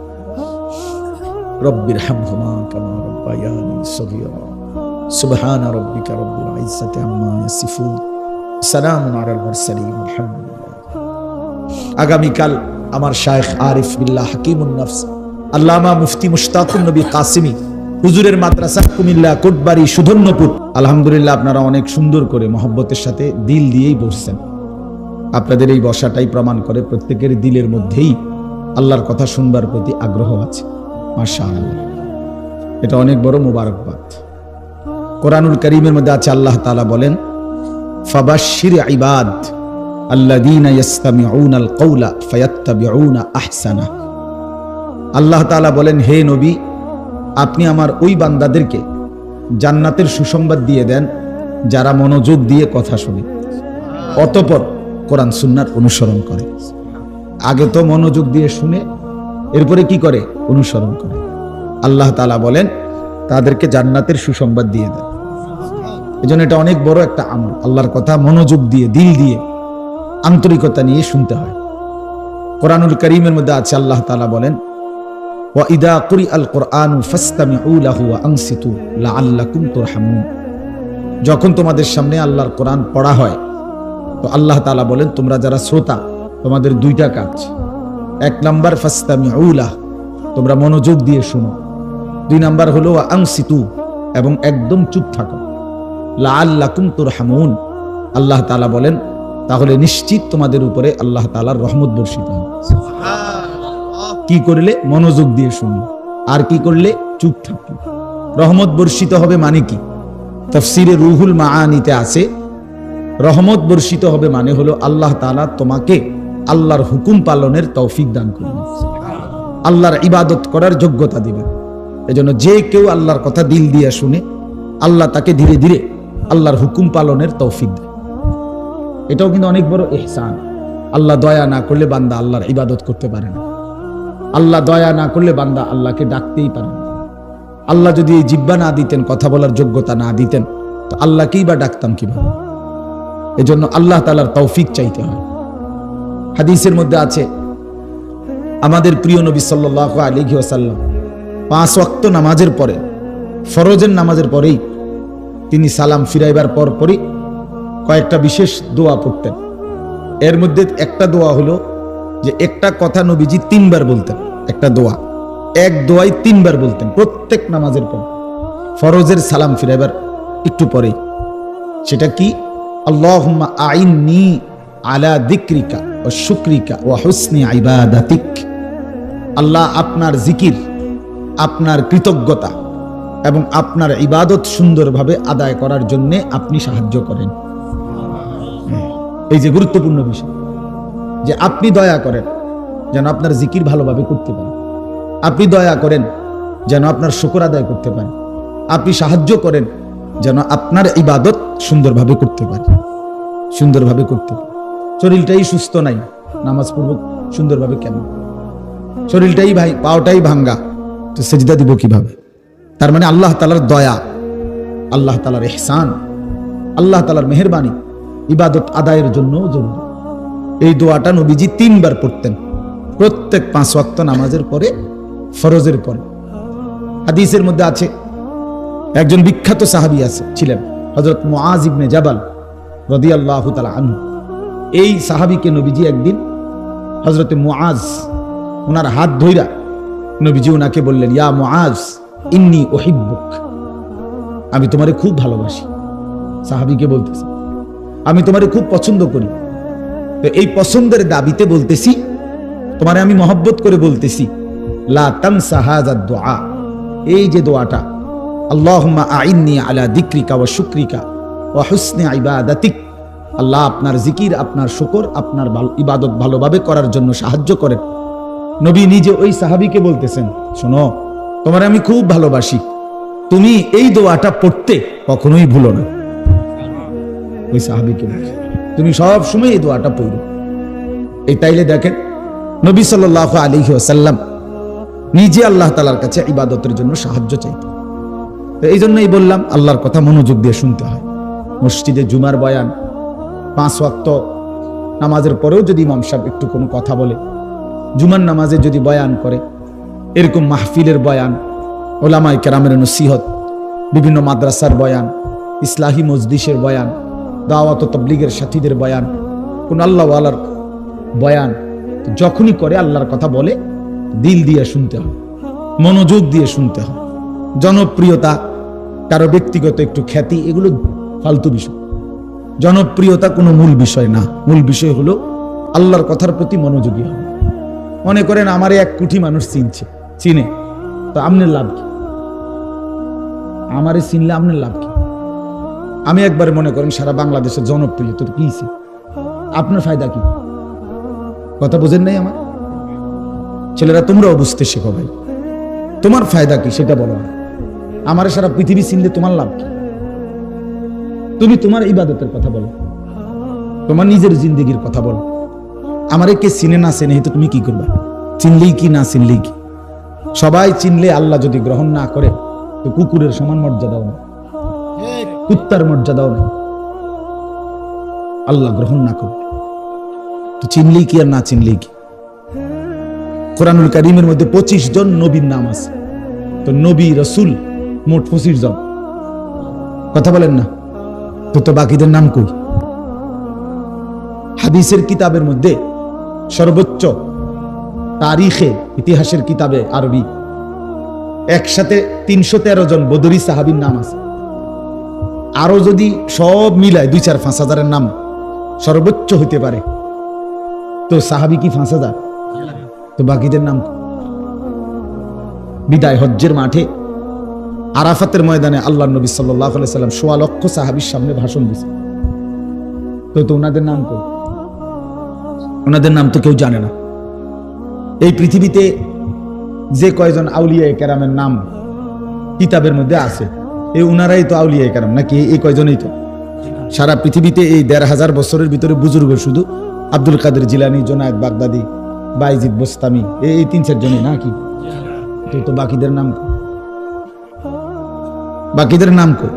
রব্বির হামহুমা কামা রাব্বায়ানি সগীরা। সুবহানা রাব্বিকা রাব্বিল ইজ্জাতি আম্মা ইয়াসিফুন, সালামুন আলাল মুরসালিন, আলহামদুলিল্লাহ। আগামীকাল আমার শায়েখ আরিফ বিল্লাহ হাকিমুন নফস আল্লামা মুফতি মুশতাকুন নবী কাসিমি হুজুরের মাদ্রাসা কুমিল্লা কোটবাড়ি সুধন্যপুর। আলহামদুলিল্লাহ আপনারা অনেক সুন্দর করে মহব্বতের সাথে দিল দিয়েই বসছেন। আপনাদের এই বসাটাই প্রমাণ করে প্রত্যেকের দিলের মধ্যেই আল্লাহর কথা শুনবার প্রতি আগ্রহ আছে। মাশাআল্লাহ, এটা অনেক বড় মুবারকবাদ। কোরআনুল কারীমের মধ্যে আছে, আল্লাহ তাআলা বলেন, ফাবাশশির ইবাদ আল্লাযীনা ইসতামিউনাল কওলা ফায়াত্তাবিউনা আহসানা। আল্লাহ তাআলা বলেন, হে নবী, আপনি আমার ওই বান্দাদেরকে জান্নাতের সুসংবাদ দিয়ে দেন যারা মনোযোগ দিয়ে কথা শুনে, অতঃপর কোরআন সুন্নাহর অনুসরণ করে। আগে তো মনোযোগ দিয়ে শুনে, এরপরে কি করে? অনুসরণ করে। আল্লাহ তাআলা বলেন তাদেরকে জান্নাতের সুসংবাদ দিয়ে দেন। এজন্য এটা অনেক বড় একটা আমল। আল্লাহর কথা মনোযোগ দিয়ে, দিল দিয়ে, আন্তরিকতা নিয়ে শুনতে হয়। কোরআনুল কারীমের মধ্যে আছে, আল্লাহ তাআলা বলেন, وَإِذَا قُرِئَ الْقُرْآنُ فَاسْتَمِعُوا لَهُ وَأَنصِتُوا لَعَلَّكُمْ تُرْحَمُونَ। যখন তোমাদের সামনে আল্লাহর কোরআন পড়া হয়, তো আল্লাহ তাআলা বলেন, তোমরা যারা শ্রোতা, তোমাদের দুইটা কাজ। এক নাম্বার ফাসতামিউ লাহ, তোমরা মনোযোগ দিয়ে শুনো। দুই নাম্বার হলো ওয়াআনসিতু, এবং একদম চুপ থাকো। লাআল্লাকুম তুরহামুন, আল্লাহ তাআলা বলেন তাহলে নিশ্চিত তোমাদের উপরে আল্লাহ তাআলার রহমত বর্ষিত হবে। কি করলে? মনোযোগ দিয়ে শুনলে। আর কি করলে? চুপ থাকলে। রহমত বর্ষিত হবে মানে কি? তাফসীরে রুহুল মাআনিতে আছে, রহমত বর্ষিত হবে মানে হলো আল্লাহ তাআলা তোমাকে আল্লাহর হুকুম পালনের তৌফিক দান করবেন, আল্লাহর ইবাদত করার যোগ্যতা দিবেন। এজন্য যে কেউ আল্লাহর কথা দিল দিয়ে শুনে, আল্লাহ তাকে ধীরে ধীরে আল্লাহর হুকুম পালনের তৌফিক দেয়। এটাও কিন্তু অনেক বড় ইহসান। আল্লাহ দয়া না করলে বান্দা আল্লাহর ইবাদত করতে পারে না। আল্লাহ দয়া না করলে বান্দা আল্লাহকে ডাকতেই পারে না। আল্লাহ যদি এই জিহ্বা না দিতেন, কথা বলার যোগ্যতা না দিতেন, তো আল্লাহকেই বা ডাকতাম কিভাবে? এজন্য আল্লাহ তাআলার তৌফিক চাইতে হয়। হাদিসের মধ্যে আছে, আমাদের প্রিয় নবী সাল্লাল্লাহু আলাইহি ওয়াসাল্লাম 5 ওয়াক্ত নামাজের পরে, ফরজের নামাজের পরেই তিনি সালাম ফিরাইবার পরই কয়েকটা বিশেষ দোয়া পড়তেন। এর মধ্যে একটা দোয়া হলো যে একটা কথা নবীজি 3 বার বলতেন। একটা দোয়া, এক দোয়াই 3 বার বলতেন প্রত্যেক নামাজের পর, ফরজের সালাম ফিরাইবার একটু পরেই। সেটা কি? আল্লাহুম্মা আইন্নি আলা যিকরিকা ওয়া শুকরিকা ওয়া হুসনি ইবাদাতিক। আল্লাহ, আপনার জিকির, আপনার কৃতজ্ঞতা এবং আপনার ইবাদত সুন্দরভাবে আদায় করার জন্য আপনি সাহায্য করেন। এই যে গুরুত্বপূর্ণ বিষয়, যে আপনি দয়া করেন যেন আপনার জিকির ভালোভাবে করতে পারেন, আপনি দয়া করেন যেন আপনার শুকর আদায় করতে পারেন, আপনি সাহায্য করেন যেন আপনার ইবাদত সুন্দরভাবে করতে পারেন, সুন্দরভাবে করতে পারেন। শরীরটাই সুস্থ নাই, নামাজ পড়ব সুন্দরভাবে কেন? শরীরটাই পাওটাই ভাঙ্গা, তো সেজদা দিব কিভাবে? তার মানে আল্লাহ তাআলার দয়া, আল্লাহ তাআলার ইহসান, আল্লাহ তাআলার মেহেরবানি ইবাদত আদায়ের জন্য জরুরি। এই দোয়াটা নবীজি 3 বার পড়তেন প্রত্যেক 5 ওয়াক্ত নামাজের পরে, ফরজের পরে। হাদিসের মধ্যে আছে, একজন বিখ্যাত সাহাবী ছিলেন হযরত মুআজ ইবনে জাবাল রাদিয়াল্লাহু তাআলা আনহু। এই সাহাবীকে নবীজি একদিন হযরতে মুআজ ওনার হাত ধইরা নবীজি ওনাকে বললেন, ইয়া মুআজ ইন্নী উহিব্বুক, আমি তোমারে খুব ভালোবাসি। সাহাবীকে বলতেছে, আমি তোমারে খুব পছন্দ করি। তো এই পছন্দের দাবিতে বলতেছি, তোমারে আমি মহব্বত করে বলতেছি, লা তানসা হাযা দুআ, এই যে দোয়াটা, আল্লাহুম্মা আইন্নি আলা যিকরিকা ওয়া শুকরিকা ওয়া হুসনি ইবাদাতিক, আল্লাহ আপনার জিকির, আপনার শুকর, আপনার ইবাদত ভালোভাবে করার জন্য সাহায্য করেন। নবী নিজে ওই সাহাবীকে বলতেছেন, শোনো, তোমারে আমি খুব ভালোবাসি, তুমি এই দোয়াটা পড়তে কখনোই ভুলো না। ওই সাহাবীকে বলছে, তুমি সব সময় এই দোয়াটা পড়ো। এই তাইলে দেখেন নবী সাল্লাল্লাহু আলাইহি ওয়াসাল্লাম নিজে আল্লাহ তাআলার কাছে ইবাদতের জন্য সাহায্য চাইতেন। তো এই জন্যই বললাম, আল্লাহর কথা মনোযোগ দিয়ে শুনতে হয়। মসজিদে জুমার বয়ান, 5 ওয়াক্ত নামাজের পরেও যদি ইমাম সাহেব একটু কোনো কথা বলে, জুমার নামাজে যদি বয়ান করে, এরকম মাহফিলের বয়ান, ওলামায়ে কেরামের নসিহত, বিভিন্ন মাদ্রাসার বয়ান, ইসলাহি মজলিসের বয়ান, দাওয়াত ও তাবলীগের সাথীদের বয়ান, কোন আল্লাহওয়ালার বয়ান, যখনই করে আল্লাহর কথা বলে দিল দিয়ে শুনতে হয়, মনোযোগ দিয়ে শুনতে হয়। জনপ্রিয়তা, কারো ব্যক্তিগত একটু খ্যাতি, এগুলো ফালতু বিষয়। জনপ্রিয়তা কোনো মূল বিষয় না। মূল বিষয় হলো আল্লাহর কথার প্রতি মনোযোগী হওয়া। মনে করেন আমারে 1 কোটি মানুষ চিনে, তো আপনার লাভ কি? আমারে চিনলে আপনার লাভ কি? আমি একবার মনে করেন সারা বাংলাদেশের জনপ্রিয়, তোর কি আপনার ফায়দা কি? কথা বোঝেন নাই আমার ছেলেরা? তোমরাও বুঝতে শেখো ভাই, তোমার ফায়দা কি সেটা বলো। আমারে সারা পৃথিবী চিনলে তোমার লাভ কি? তুমি তোমার ইবাদতের কথা বলো, তোমার নিজের জিন্দেগির কথা বলো। আমারে কে চিনে না চিনে তো তুমি কি করবা? চিনলেই কি না চিনলেই কি? সবাই চিনলে আল্লাহ যদি গ্রহণ না করে, তো কুকুরের সমান মর্যাদাও না, কুত্তার মর্যাদাও না, আল্লাহ গ্রহণ না করবে। তো চিনলেই কি আর না চিনলেই কি? কোরআনুল কারীমের মধ্যে 25 জন নবীর নাম আছে। তো নবী রাসূল মোট 25 জন, কথা বলেন না? তো বাকিদের নাম কই? হাদিসের কিতাবের মধ্যে সর্বোচ্চ তারিখে, ইতিহাসের কিতাবে আরবি, একসাথে 313 জন বদরি সাহাবীর নাম আছে। আরো যদি সব মিলায় 2-4-5 হাজারের নাম সর্বোচ্চ হইতে পারে, তো সাহাবী কি 5,000? তো বাকিদের নাম? বিদায় হজ্জের মাঠে আরাফাতের ময়দানে আল্লাহ নবী সাল্লাল্লাহু আলাইহি সাল্লাম 1.25 লক্ষ সাহাবীর সামনে ভাষণ দিয়েছে। তো ওনাদের নাম কই? ওনাদের নাম তো কেউ জানে না। এই পৃথিবীতে যে কয়জন আউলিয়া কেরামের নাম কিতাবের মধ্যে আছে, এই উনারাই তো আউলিয়া কেরাম নাকি? এই কয়জনই তো সারা পৃথিবীতে। এই 1,500 বছরের ভিতরে বুজুর্গ শুধু আব্দুল কাদের জিলানী, জুনায়েদ বাগদাদি, বাইজিদ বোস্তামি, এই 3-4 জনই নাকি? তো বাকিদের নাম? বাকিদের নাম কই?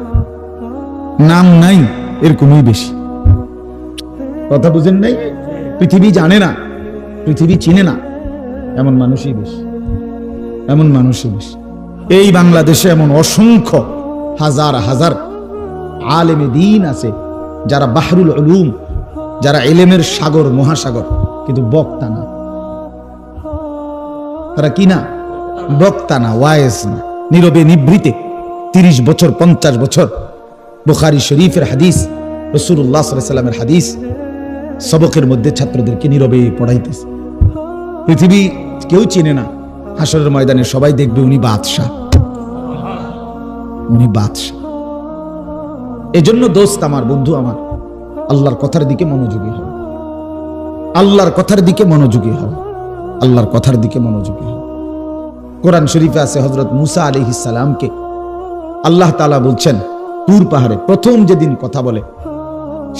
নাম নাই, এরকমই বেশি। কথা বুঝেন নাই? পৃথিবী জানে না, পৃথিবী চিনে না, এমন মানুষই বেশি, এমন মানুষই বেশি। এই বাংলাদেশে এমন অসংখ্য হাজার হাজার আলেমে দ্বীন আছে, যারা বাহরুল উলুম, যারা ইলমের সাগর, মহাসাগর, কিন্তু বক্তা না। তারা কি না? বক্তা না, ওয়াইজ না, নীরবে নিভৃতে 30 বছর 50 বছর বুখারী শরীফের হাদিস, রাসূলুল্লাহ সাল্লাল্লাহু আলাইহি ওয়াসাল্লামের হাদিস সবকের মধ্যে ছাত্রদেরকে নীরবে পড়াইতেছে। পৃথিবী কেউ চিনে না, হাসরের ময়দানে সবাই দেখবে উনি বাদশাহ, উনি বাদশাহ। এজন্য দোস্ত আমার, বন্ধু আমার, আল্লাহর কথার দিকে মনোযোগী হও, আল্লাহর কথার দিকে মনোযোগী হও, আল্লাহর কথার দিকে মনোযোগী হও। কোরআন শরীফে আছে হযরত মুসা আলাইহিস সালামকে আল্লাহ তাআলা বলছেন, তুর পাহাড়ে প্রথম যেদিন কথা বলে,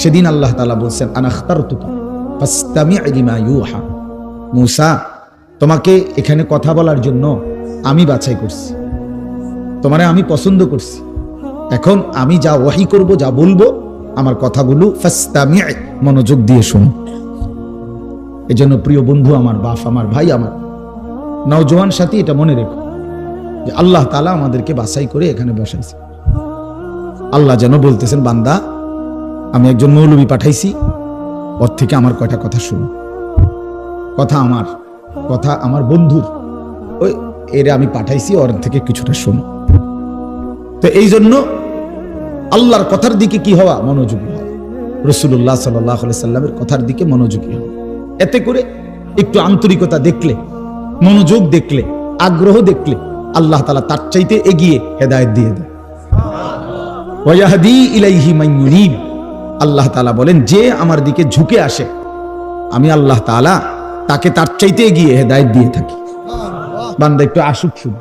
সেদিন আল্লাহ তাআলা বলছেন, আনা আখতারতুকা ফাসতামি' লিমা ইউহা। মুসা, তোমাকে এখানে কথা বলার জন্য আমি বাছাই করছি, তোমারে আমি পছন্দ করছি। এখন আমি যা ওয়াহি করব, যা বলবো, আমার কথাগুলো ফাসতামি', মনোযোগ দিয়ে শুনো। এজন্য প্রিয় বন্ধু আমার, বাপ আমার, ভাই আমার, নওজোয়ান সাথী, এটা মনে রেখো যে আল্লাহ তাআলা আমাদেরকে বাছাই করে এখানে বসাইছে। আল্লাহ যেন বলতেছেন, বান্দা, আমি একজন মৌলবী পাঠাইছি, ওর থেকে আমার কয়টা কথা শুনো, কথা আমার বন্ধুর, ওই এরা আমি পাঠাইছি, ওর থেকে কিছুটা শোনো। তো এই জন্য আল্লাহর কথার দিকে কি হওয়া, মনোযোগী হওয়া, রাসূলুল্লাহ সাল্লাল্লাহু আলাইহি সাল্লামের কথার দিকে মনোযোগী হওয়া। এতে করে একটু আন্তরিকতা দেখলে, মনোযোগ দেখলে, আগ্রহ দেখলে আল্লাহ তাআলা তার চাইতে এগিয়ে হেদায়েত দিয়ে দেয়। ওয়া ইয়াহদি ইলাইহি মান ইউনিব, আল্লাহ তাআলা বলেন যে আমার দিকে ঝুঁকে আসে আমি আল্লাহ তাআলা তাকে তার চাইতে এগিয়ে হেদায়েত দিয়ে থাকি। বান্দা একটু আসুক, শুধু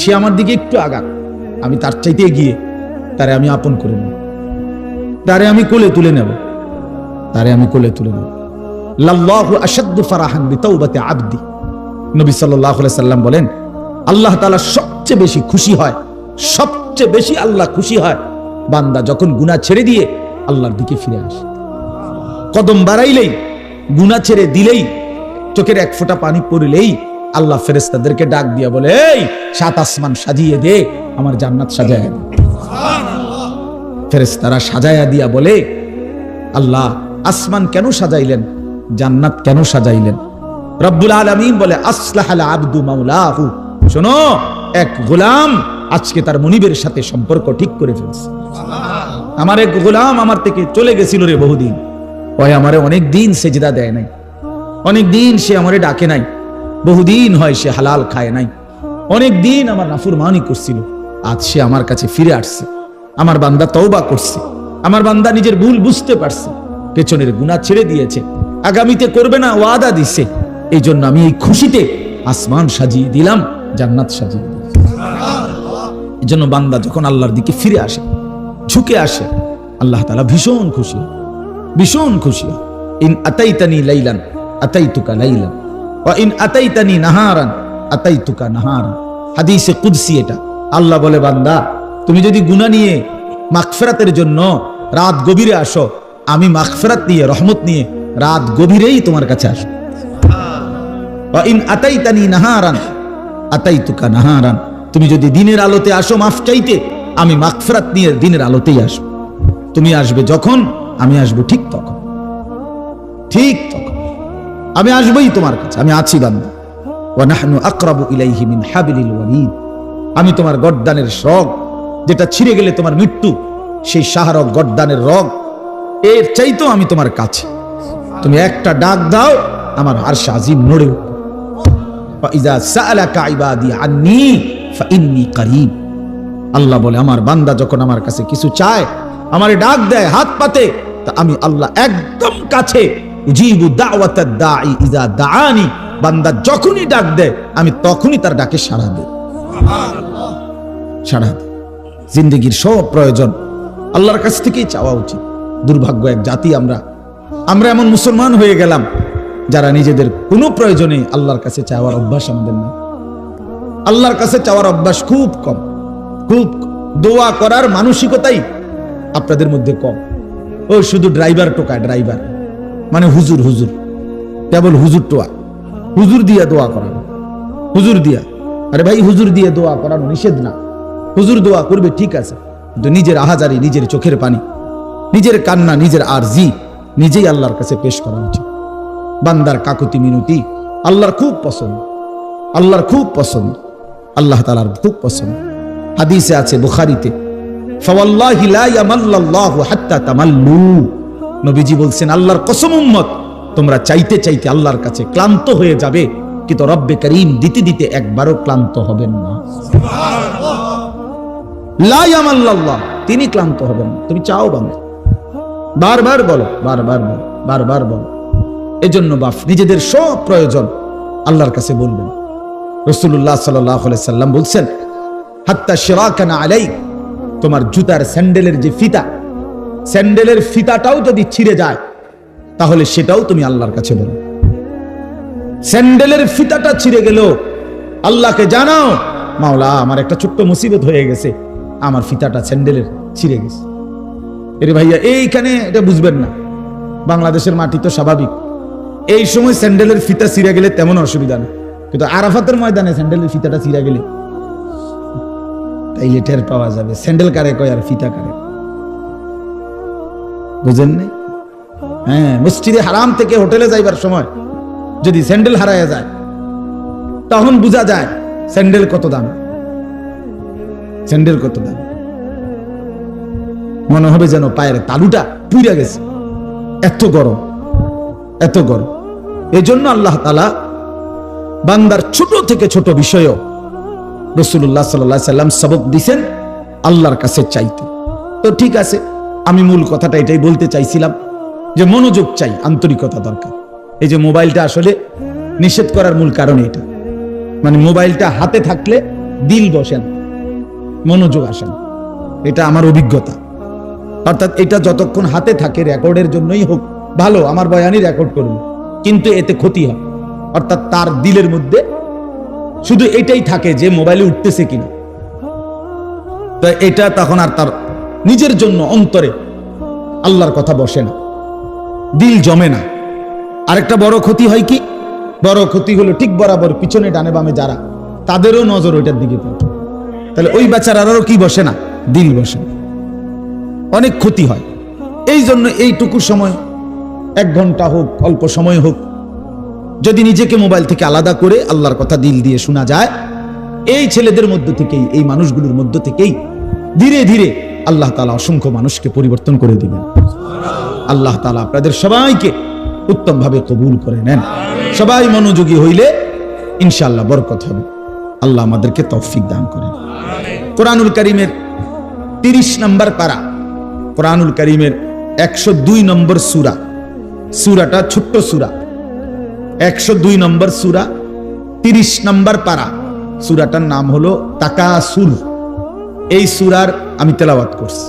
সে আমার দিকে একটু আগাক, আমি তার চাইতে এগিয়ে তারে আমি আপন করে নেব, তারে আমি কোলে তুলে নেব, লাল্লাহু আশাদ্দু ফারাহান বিতাওবাতি আবদি। নবী সাল্লাল্লাহু আলাইহি সাল্লাম বলেন আল্লাহ তাআলা সবচেয়ে বেশি খুশি হয়, সবচেয়ে বেশি আল্লাহ খুশি হয় বান্দা যখন গুনাহ ছেড়ে দিয়ে আল্লাহর দিকে ফিরে আসে। কদম বাড়াইলেই, গুনাহ ছেড়ে দিলেই, চোখের এক ফোঁটা পানি পড়লেই আল্লাহ ফেরেশতাদেরকে ডাক দিয়া বলে, এই 7 আসমান সাজিয়ে দে, আমার জান্নাত সাজায়া দে। ফেরেশতারা সাজায়া দিয়া বলে, আল্লাহ আসমান কেন সাজাইলেন, জান্নাত কেন সাজাইলেন? রব্বুল আলামিন বলে, আসলাহাল আবদু মাওলাহু, শোনো, এক গোলাম আজকে তার মনিবের সাথে সম্পর্ক ঠিক করে ফেলছে। আমার এক গোলাম আমার থেকে চলে গেছিল রে বহুদিন, ওই আমারে অনেক দিন সেজদা দেয় নাই, অনেক দিন সে আমারে ডাকে নাই, বহুদিন হয় সে হালাল খায় নাই, অনেক দিন আমার নাফরমানি করছিল, আজ সে আমার কাছে ফিরে আসছে। আমার বান্দা তওবা করছে, আমার বান্দা নিজের ভুল বুঝতে পারছে, পেছনের গুনাহ ছেড়ে দিয়েছে, আগামীতে করবে না ওয়াদা দিছে। এই জন্য আমি এই খুশিতে আসমান সাজিয়ে দিলাম, জান্নাত সাজিয়ে দিলাম। এই জন্য বান্দা যখন আল্লাহর দিকে ফিরে আসে, ঝুঁকে আসে, আল্লাহ তাআলা ভীষণ খুশি, ভীষণ খুশি। ইন আতাইতানি লাইলান আতাইতুকা লাইলান ওয়া ইন আতাইতানি নাহারান আতাইতুকা নাহারান। হাদিসে কুদসি এটা। আল্লাহ বলে, বান্দা তুমি যদি গুনাহ নিয়ে মাগফিরাতের জন্য রাত গভীরে আসো, আমি মাগফিরাত নিয়ে, রহমত নিয়ে রাত গভীরেই তোমার কাছে আসো। ওয়া ইন আতাইতানি নাহারান আতাইতুকা নাহারান, তুমি যদি দিনের আলোতে আসো মাফ চাইতে, আমি মাগফিরাত নিয়ে দিনের আলোতেই আসব। তুমি আসবে যখন, আমি আসবো ঠিক তখন, ঠিক তখন আমি আসবই তোমার কাছে, আমি আছি বান্দা। ওয়া নাহনু আকরাবু ইলাইহি মিন হাবলিল ওয়ারিদ, আমি তোমার গর্দানের রগ, যেটা ছিঁড়ে গেলে তোমার মৃত্যু, সেই শাহরগ গর্দানের রগ, এর চাইতেও আমি তোমার কাছে। তুমি একটা ডাক দাও, আমার আরশ আজিম নড়ে উঠবে। ফাইজা সাআলাকা ইবাদি আন্নী ফাইন্নী করিব। আল্লাহ বলে, আমার বান্দা যখন আমার কাছে কিছু চায়, আমারে ডাক দেয়, হাত পাতে, তা আমি আল্লাহ একদম কাছে। উজিবু দাওয়াতাদ দাঈ ইজা দাআনি, বান্দা যখনই ডাক দেয় আমি তখনই তার ডাকে সাড়া দেই, সাড়া দেই। জিন্দেগির সব প্রয়োজন আল্লাহর কাছ থেকেই চাওয়া উচিত। দুর্ভাগ্য এক জাতি আমরা এমন মুসলমান হয়ে গেলাম যারা নিজেদের কোনো প্রয়োজনে আল্লাহর কাছে চাওয়ার অভ্যাস আমাদের নেই। আল্লাহর কাছে চাওয়ার অভ্যাস খুব কম, খুব দোয়া করার মানসিকতাই আপনাদের মধ্যে কম। ও শুধু ড্রাইভার টোকায়, ড্রাইভার মানে হুজুর, হুজুর কেবল হুজুর টোয়া, হুজুর দিয়া দোয়া করানো, হুজুর দিয়া। আরে ভাই, হুজুর দিয়ে দোয়া করানো নিষেধ না, হুজুর দোয়া করবে ঠিক আছে, কিন্তু নিজের আহাজারি, নিজের চোখের পানি, নিজের কান্না, নিজের আরজি নিজেই আল্লাহর কাছে পেশ করা উচিত। বান্দার কাকুতি মিনতি আল্লাহর খুব পছন্দ, আল্লাহর খুব পছন্দ, আল্লাহ তাআলার খুব পছন্দ। হাদিসে আছে বুখারীতে, ফাওয়াল্লাহি লা ইয়ামাল্লাল্লাহু হাত্তা তামাল্লু, নবীজি বলছেন, আল্লাহর কসম উম্মত, তোমরা চাইতে চাইতে আল্লাহর কাছে ক্লান্ত হয়ে যাবে, কিন্তু রব্বে করিম দিতে দিতে একবারও ক্লান্ত হবেন না। সুবহানাল্লাহ, লা ইয়ামাল্লাল্লাহ, তিনি ক্লান্ত হবেন না। তুমি চাও বান্দা, বারবার বলো, বারবার বলো, বারবার বলো। এজন্য বাপ নিজেদের সব প্রয়োজন আল্লাহর কাছে বলবেন। রাসূলুল্লাহ সাল্লাল্লাহু আলাইহি সাল্লাম বলছেন, হাত্তা শিরাকানা আলাইক, তোমার জুতার স্যান্ডেলের যে ফিতা, স্যান্ডেলের ফিতাটাও যদি ছিঁড়ে যায় তাহলে সেটাও তুমি আল্লাহর কাছে বলো। স্যান্ডেলের ফিতাটা ছিঁড়ে গেল, আল্লাহকে জানাও, মাওলা আমার একটা ছোট্ট মুসিবত হয়ে গেছে, আমার ফিতাটা স্যান্ডেলের ছিঁড়ে গেছে। এরে ভাইয়া, এইখানে এটা বুঝবেন না, বাংলাদেশের মাটি তো স্বাভাবিক, এই সময় স্যান্ডেলের ফিতা ছিঁড়ে গেলে তেমন অসুবিধা নেই, কিন্তু আরাফাতের ময়দানে স্যান্ডেলের ফিতাটা ছিঁড়ে গেলে তাইলে টের পাওয়া যাবে স্যান্ডেল কারে কয় আর ফিতা কারে। বুঝেন নাই? হ্যাঁ, মসজিদে হারাম থেকে হোটেলে যাইবার সময় যদি স্যান্ডেল হারায় যায়, তখন বোঝা যায় স্যান্ডেল কত দাম। স্যান্ডেল কত দাম, মনে হবে যেন পায়ের তালুটা পুড়ে গেছে, এত গরম, এত গরম। এই জন্য আল্লাহ তাআলা বান্দার ছোট থেকে ছোট বিষয়ও রাসূলুল্লাহ সাল্লাল্লাহু আলাইহি সাল্লাম সবক দিয়েছেন আল্লাহর কাছে চাইতে। তো ঠিক আছে, আমি মূল কথাটা এটাই বলতে চাইছিলাম যে মনোযোগ চাই, আন্তরিকতা দরকার। এই যে মোবাইলটা আসলে নিষেধ করার মূল কারণ এটা, মানে মোবাইলটা হাতে থাকলে দিল বসেন, মনোযোগ আসেন, এটা আমার অভিজ্ঞতা। অর্থাৎ এটা যতক্ষণ হাতে থাকে রেকর্ডের জন্যই হোক, ভালো, আমার বয়ানই রেকর্ড করুন, কিন্তু এতে ক্ষতি হয়। অর্থাৎ তার দিলের মধ্যে শুধু এটাই থাকে যে মোবাইলে উঠতেছে কিনা, তো এটা তখন আর তার নিজের জন্য অন্তরে আল্লাহর কথা বসে না, দিল জমে না। আরেকটা বড় ক্ষতি হয় কি, বড় ক্ষতি হলো ঠিক বরাবর পিছনে ডানে বামে যারা, তাদেরও নজর ওইটার দিকে পড়ে, তাহলে ওই বেচারারও কি বসে না, দিল বসে না, অনেক ক্ষতি হয়। এই জন্য এইটুকু সময়, 1 ঘন্টা হোক, অল্প সময় হোক, যদি নিজেকে মোবাইল থেকে আলাদা করে আল্লাহর কথা দিল দিয়ে শোনা যায়, এই ছেলেদের মধ্য থেকেই, এই মানুষগুলোর মধ্য থেকেই ধীরে ধীরে আল্লাহ তাআলা অসংখ্য মানুষকে পরিবর্তন করে দিবেন। আল্লাহ তাআলা আপনাদের সবাইকে উত্তমভাবে কবুল করে নেন। সবাই মনোযোগী হইলে ইনশাআল্লাহ বরকত হবে। আল্লাহ আমাদেরকে তৌফিক দান করেন। কোরআনুল কারীমের 30 নম্বর পারা, কোরআনুল কারীমের 102 নম্বর সূরা, সূরাটা ছোট্ট সূরা, 102 নম্বর সূরা, 30 নম্বর পারা, সূরাটার নাম হলো তাকাসুর। এই সূরার আমি তেলাওয়াত করছি।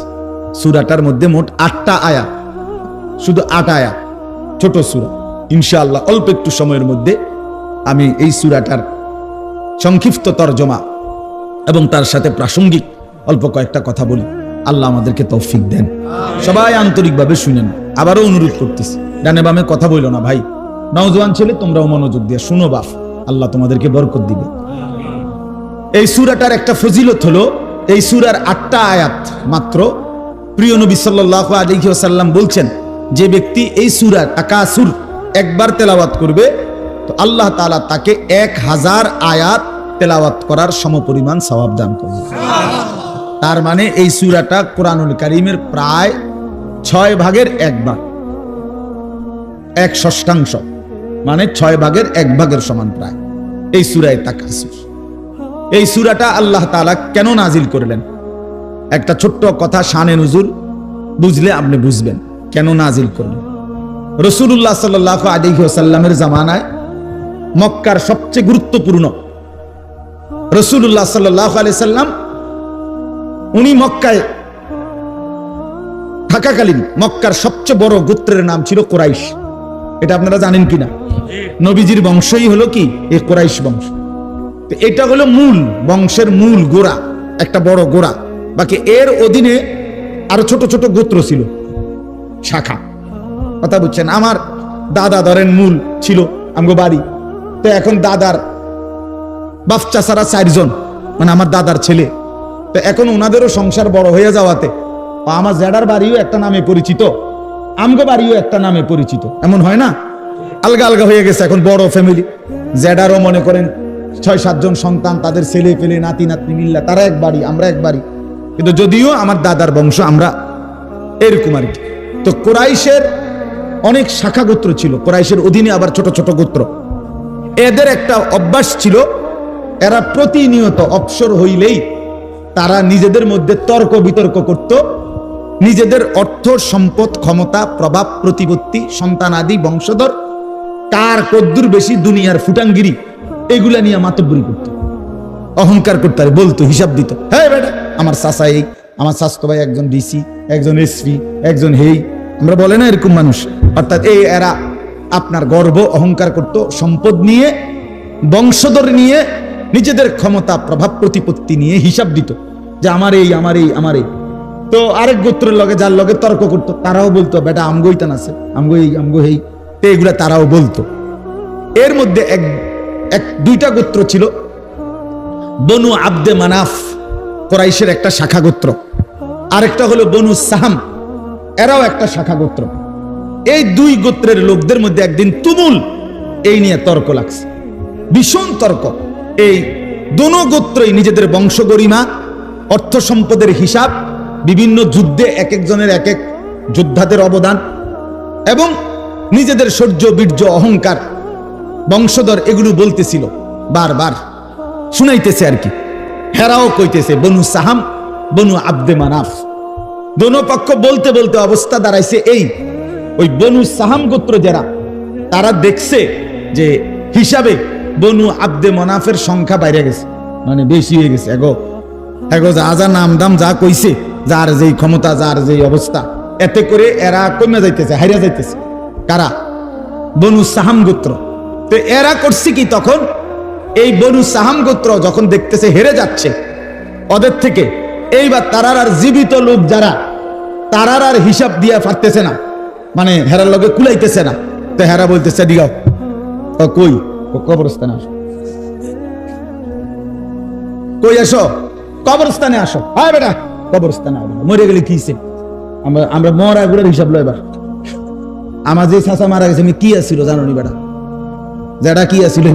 সূরাটার মধ্যে মোট 8টা আয়াত, শুধু 8 আয়াত, ছোট সূরা। ইনশাআল্লাহ অল্প একটু সময়ের মধ্যে আমি এই সূরাটার সংক্ষিপ্ত তরজমা এবং তার সাথে প্রাসঙ্গিক অল্প কয়েকটা কথা বলি। আল্লাহ আমাদেরকে তৌফিক দেন। সবাই আন্তরিকভাবে শুনেন। আবারও অনুরোধ করতেছি, ডানে বামে কথা বইলো না ভাই, নওজোয়ান ছেলে তোমরাও মনোযোগ দিয়ে শুনো বাপ, আল্লাহ তোমাদেরকে বরকত দিবে। এই সূরাটার একটা ফজিলত হলো, এই সূরার 8টা আয়াত মাত্র। প্রিয় নবী সাল্লাল্লাহু আলাইহি ওয়াসাল্লাম বলছেন, যে ব্যক্তি এই সূরা তাকাসুর একবার তেলাওয়াত করবে, তো আল্লাহ তাআলা তাকে 1000 আয়াত তেলাওয়াত করার সমপরিমাণ সওয়াব দান করবে। তার মানে এই সূরাটা কোরআনুল কারীমের প্রায় 6 ভাগের 1 ভাগ, 1/6, মানে 6 ভাগের 1 ভাগের সমান প্রায় এই সূরায়ে তাকাসুর। এই সূরাটা আল্লাহ তাআলা কেন নাজিল করলেন, একটা ছোট্ট কথা, শানে নুজুল বুঝলে আপনি বুঝবেন কেন নাজিল করলেন। রাসূলুল্লাহ সাল্লাল্লাহু আলাইহি ওয়াসাল্লামের জামানায় মক্কার সবচেয়ে গুরুত্বপূর্ণ, রাসূলুল্লাহ সাল্লাল্লাহু আলাইহি সাল্লাম উনি মক্কায় থাকাকালীন মক্কার সবচেয়ে বড় গোত্রের নাম ছিল কুরাইশ। এটা আপনারা জানেন কিনা? নবীজির বংশই হলো কি এই কুরাইশ বংশ। এটা হলো মূল বংশের মূল গোড়া, একটা বড় গোড়া। বাকি এর অধীনে আরো ছোট ছোট গোত্র ছিল, শাখা। কথা বুঝছেন? আমার দাদা ধরেন মূল ছিল আমগো বাড়ি, তো এখন দাদার বাচ্চা ছাড়া 4 জন, মানে আমার দাদার ছেলে, তো এখন ওনাদেরও সংসার বড় হয়ে যাওয়াতে আমার জেডার বাড়িও একটা নামে পরিচিত, আমগো বাড়িও একটা নামে পরিচিত, এমন হয় না? আলগা আলগা হয়ে গেছে এখন বড় ফ্যামিলি। জেডারও মনে করেন 6-7 জন সন্তান, তাদের ছেলে পেলে নাতি নাতনি মিল্লা, তারা এক বাড়ি, আমরা এক বাড়ি, কিন্তু যদিও আমার দাদার বংশ আমরা এরকম আর কি। তো কুরাইশের অনেক শাখা গোত্র ছিল, কুরাইশের অধীনে আবার ছোট ছোট গোত্র। এদের একটা অভ্যাস ছিল, এরা প্রতিনিয়ত অবসর হইলেই তারা নিজেদের মধ্যে তর্ক বিতর্ক করত, নিজেদের অর্থ সম্পদ ক্ষমতা প্রভাব প্রতিপত্তি সন্তান আদি বংশধর কার কদ্দুর বেশি দুনিয়ার ফুটাঙ্গিরি এগুলা নিয়ে মাতব্বরি করত, অহংকার করতে বলতো, হিসাব দিত। হ্যাঁ বেটা আমার চাচা এই, আমার স্বাস্থ্য ভাই একজন ডিসি, একজন এসপি, একজন হেই, আমরা বলে না এরকম মানুষ। অর্থাৎ এই এরা আপনার গর্ব অহংকার করত, সম্পদ নিয়ে বংশধর নিয়ে নিজেদের ক্ষমতা প্রভাব প্রতিপত্তি নিয়ে হিসাব দিত যে আমার এই আমার এই আমার এই। তো আরেক গোত্রের লগে যার লগে তর্ক করতো তারাও বলতো বেটা আমগোই তান আছে, আমগো এই আমগো হেই, তো এগুলা তারাও বলতো। এর মধ্যে এক 2টা গোত্র ছিল, বনু আব্দে মানাফ কুরাইশের একটা শাখা গোত্র, আরেকটা হলো বনু সাহাম, এরাও একটা শাখা গোত্র। এই দুই গোত্রের লোকদের মধ্যে একদিন তুমুল এই নিয়ে তর্ক লাগছে, ভীষণ তর্ক। এই দোনো গোত্রই নিজেদের বংশ গরিমা, অর্থ সম্পদের হিসাব, বিভিন্ন যুদ্ধে এক একজনের এক এক যোদ্ধাদের অবদান এবং নিজেদের শৌর্য বীর্য অহংকার বংশধর এগুলো বলতেছিল, বারবার শুনাইতেছে আর কি। হেরাও কইতেছে বনু সাহাম বনু আব্দে মানাফ, দোনো পক্ষ বলতে বলতে অবস্থা দাঁড়াইছে এই, ওই বনু সাহাম গোত্র যারা, তারা দেখছে যে হিসাবে বনু আব্দে মনাফের সংখ্যা বাইরে গেছে, মানে বেশি হয়ে গেছে। এগো যা যা নাম দাম যা কইছে, যার যেই ক্ষমতা, যার যেই অবস্থা, এতে করে এরা কমে যাইতেছে, হাইরা যাইতেছে। কারা? বনু সাহাম গোত্র। তো এরা করছে কি, তখন এই বনু সাহাম গোত্র যখন দেখতেছে হেরে যাচ্ছে ওদের থেকে, এইবার তারার আর জীবিত লোক যারা, তারার আর হিসাব দিয়া পারতেছে না, মানে হেরার লগে কুলাইতেছে না। তো হেরা বলতেছে দিগাও, কই কবরস্থানে আসো, কই আসো, কবরস্থানে আসো। হ্যাঁ বেটা কবরস্থানে আসো, মরে গেলে কি আমরা মরা গুলোর হিসাব লো। এবার আমার যে চাচা মারা গেছে, আমি কি আসছিল জানো নি বেটা, যেটা কি আসছিল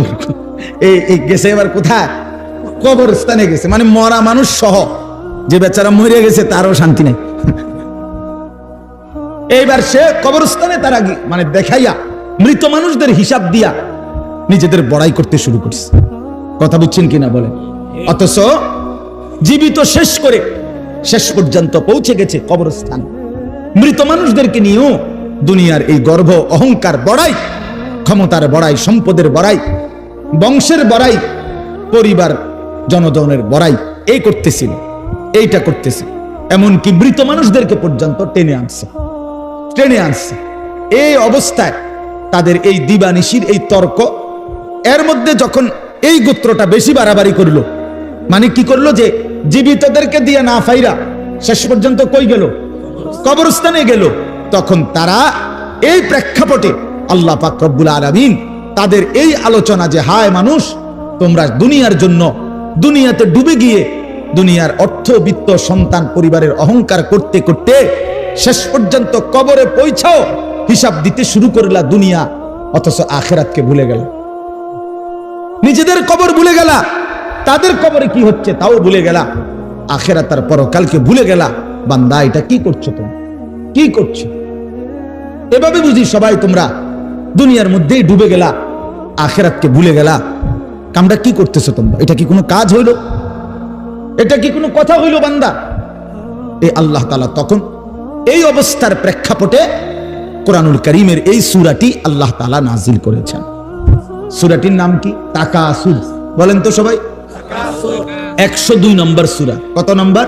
এই গেছে এবার কোথায়, কবরস্থানে গেছে, মানে মরা মানুষ সহ। যে বেচারা মরে গেছে তারও শান্তি নেই। এইবার সে কবরস্থানে তারা মানে দেখাইয়া মৃত মানুষদের হিসাব দিয়া নিজেদের বড়াই করতে শুরু করছে। কথা বুঝছেন কিনা বলে? অথচ জীবিত শেষ করে শেষ পর্যন্ত পৌঁছে গেছে কবরস্থানে। মৃত মানুষদেরকে নিয়েও দুনিয়ার এই গর্ব, অহংকার, বড়াই, ক্ষমতার বড়াই, সম্পদের বড়াই, বংশের বড়াই, পরিবার জনজনের বড়াই, এই করতেছিল, এইটা করতেছে। এমনকি মৃত মানুষদেরকে পর্যন্ত টেনে আনছে। এই অবস্থায় তাদের এই দিবানিশির এই তর্ক, এর মধ্যে যখন এই গোত্রটা বেশি বাড়াবাড়ি করলো, মানে কি করলো, যে জীবিতদেরকে দিয়ে না ফাইরা শেষ পর্যন্ত কই গেল, কবরস্থানে গেল। তখন তারা এই প্রেক্ষাপটে আল্লাহ পাক রব্বুল আলামিন তাদের এই আলোচনা, যে হায় মানুষ, তোমরা দুনিয়ার জন্য দুনিয়াতে ডুবে গিয়ে দুনিয়ার অর্থ, বিত্ত, সন্তান, পরিবারের অহংকার করতে করতে শেষ পর্যন্ত কবরে পৌঁছাও হিসাব দিতে শুরু করলা দুনিয়া, অথচ আখিরাতকে ভুলে গেল। নিজেদের কবর ভুলে গেলা, তাদের কবরে কি হচ্ছে তাও ভুলে গেলা, আখিরাত আর পরকালকে ভুলে গেলা। বান্দা, এটা কি করছো তুমি, কি করছো? এভাবে বুঝি সবাই তোমরা দুনিয়ার মধ্যেই ডুবে গেলা, আখিরাতকে ভুলে গেলা। কামটা কি করতেছো তোমরা? এটা কি কোনো কাজ হইল? এটা কি কোনো কথা হইল বান্দা? এই আল্লাহ তাআলা তখন এই অবস্থার প্রেক্ষাপটে কোরআনুল কারীমের এই সূরাটি আল্লাহ তাআলা নাজিল করেছেন। সূরাটির নাম কি? তাকাসুর। বলেন তো সবাই, 102 নম্বর সূরা। কত নম্বর?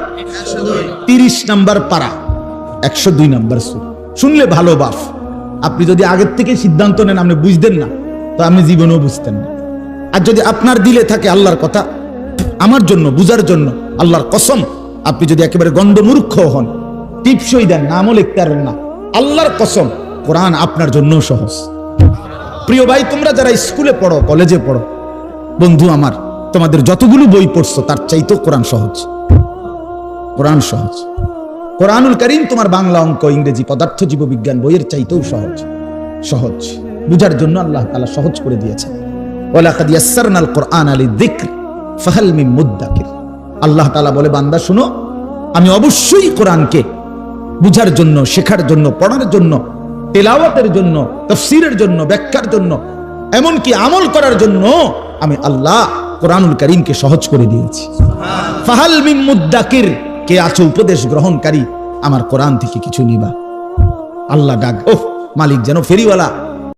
30 নম্বর পারা, 102 নম্বর সূরা। শুনলে ভালো বাপ, আপনি যদি আগের থেকে সিদ্ধান্ত নেন আপনি বুঝতেন না, তো আপনি জীবনেও বুঝতেন না। আর যদি আপনার দিলে থাকে আল্লাহর কথা আমার জন্য বুঝার জন্য, আল্লাহর কসম, আপনি যদি একেবারে গন্ডমূর্খ হন, টিপসই দেন, নামও লিখতে পারেন না, আল্লাহর কসম কোরআন আপনার জন্য সহজ। প্রিয় ভাই, তোমরা যারা স্কুলে পড়ো, কলেজে পড়ো, বন্ধু আমার, তোমাদের যতগুলো বই পড়ছো তার চাইতেও কোরআন সহজ। কোরআন সহজ। কোরআনুল কারীম তোমার বাংলা, অঙ্ক, ইংরেজি, পদার্থ, জীববিজ্ঞান বইয়ের চাইতেও সহজ বুঝার জন্য আল্লাহ তাআলা সহজ করে দিয়েছেন। ওয়ালাকাদ ইয়াসসারনাল কুরআনা লিযিকর ফাহাল মিন মুদ্দাকির। আল্লাহ তাআলা বলে, বান্দা শুনো, আমি অবশ্যই কোরআনকে বুঝার জন্য, শেখার জন্য, পড়ার জন্য, তেলাওয়াতের জন্য, তাফসীরের জন্য, ব্যাখ্যার জন্য, এমনকি আমল করার জন্য আমি আল্লাহ কোরআনুল কারীমকে সহজ করে দিয়েছি। ফাহাল মিন মুদ্দাকির, কে আছো উপদেশ গ্রহণকারী আমার কোরআন থেকে কিছু নিবা? আল্লাহ ডাক, ওহ মালিক যেন ফেরিওয়ালা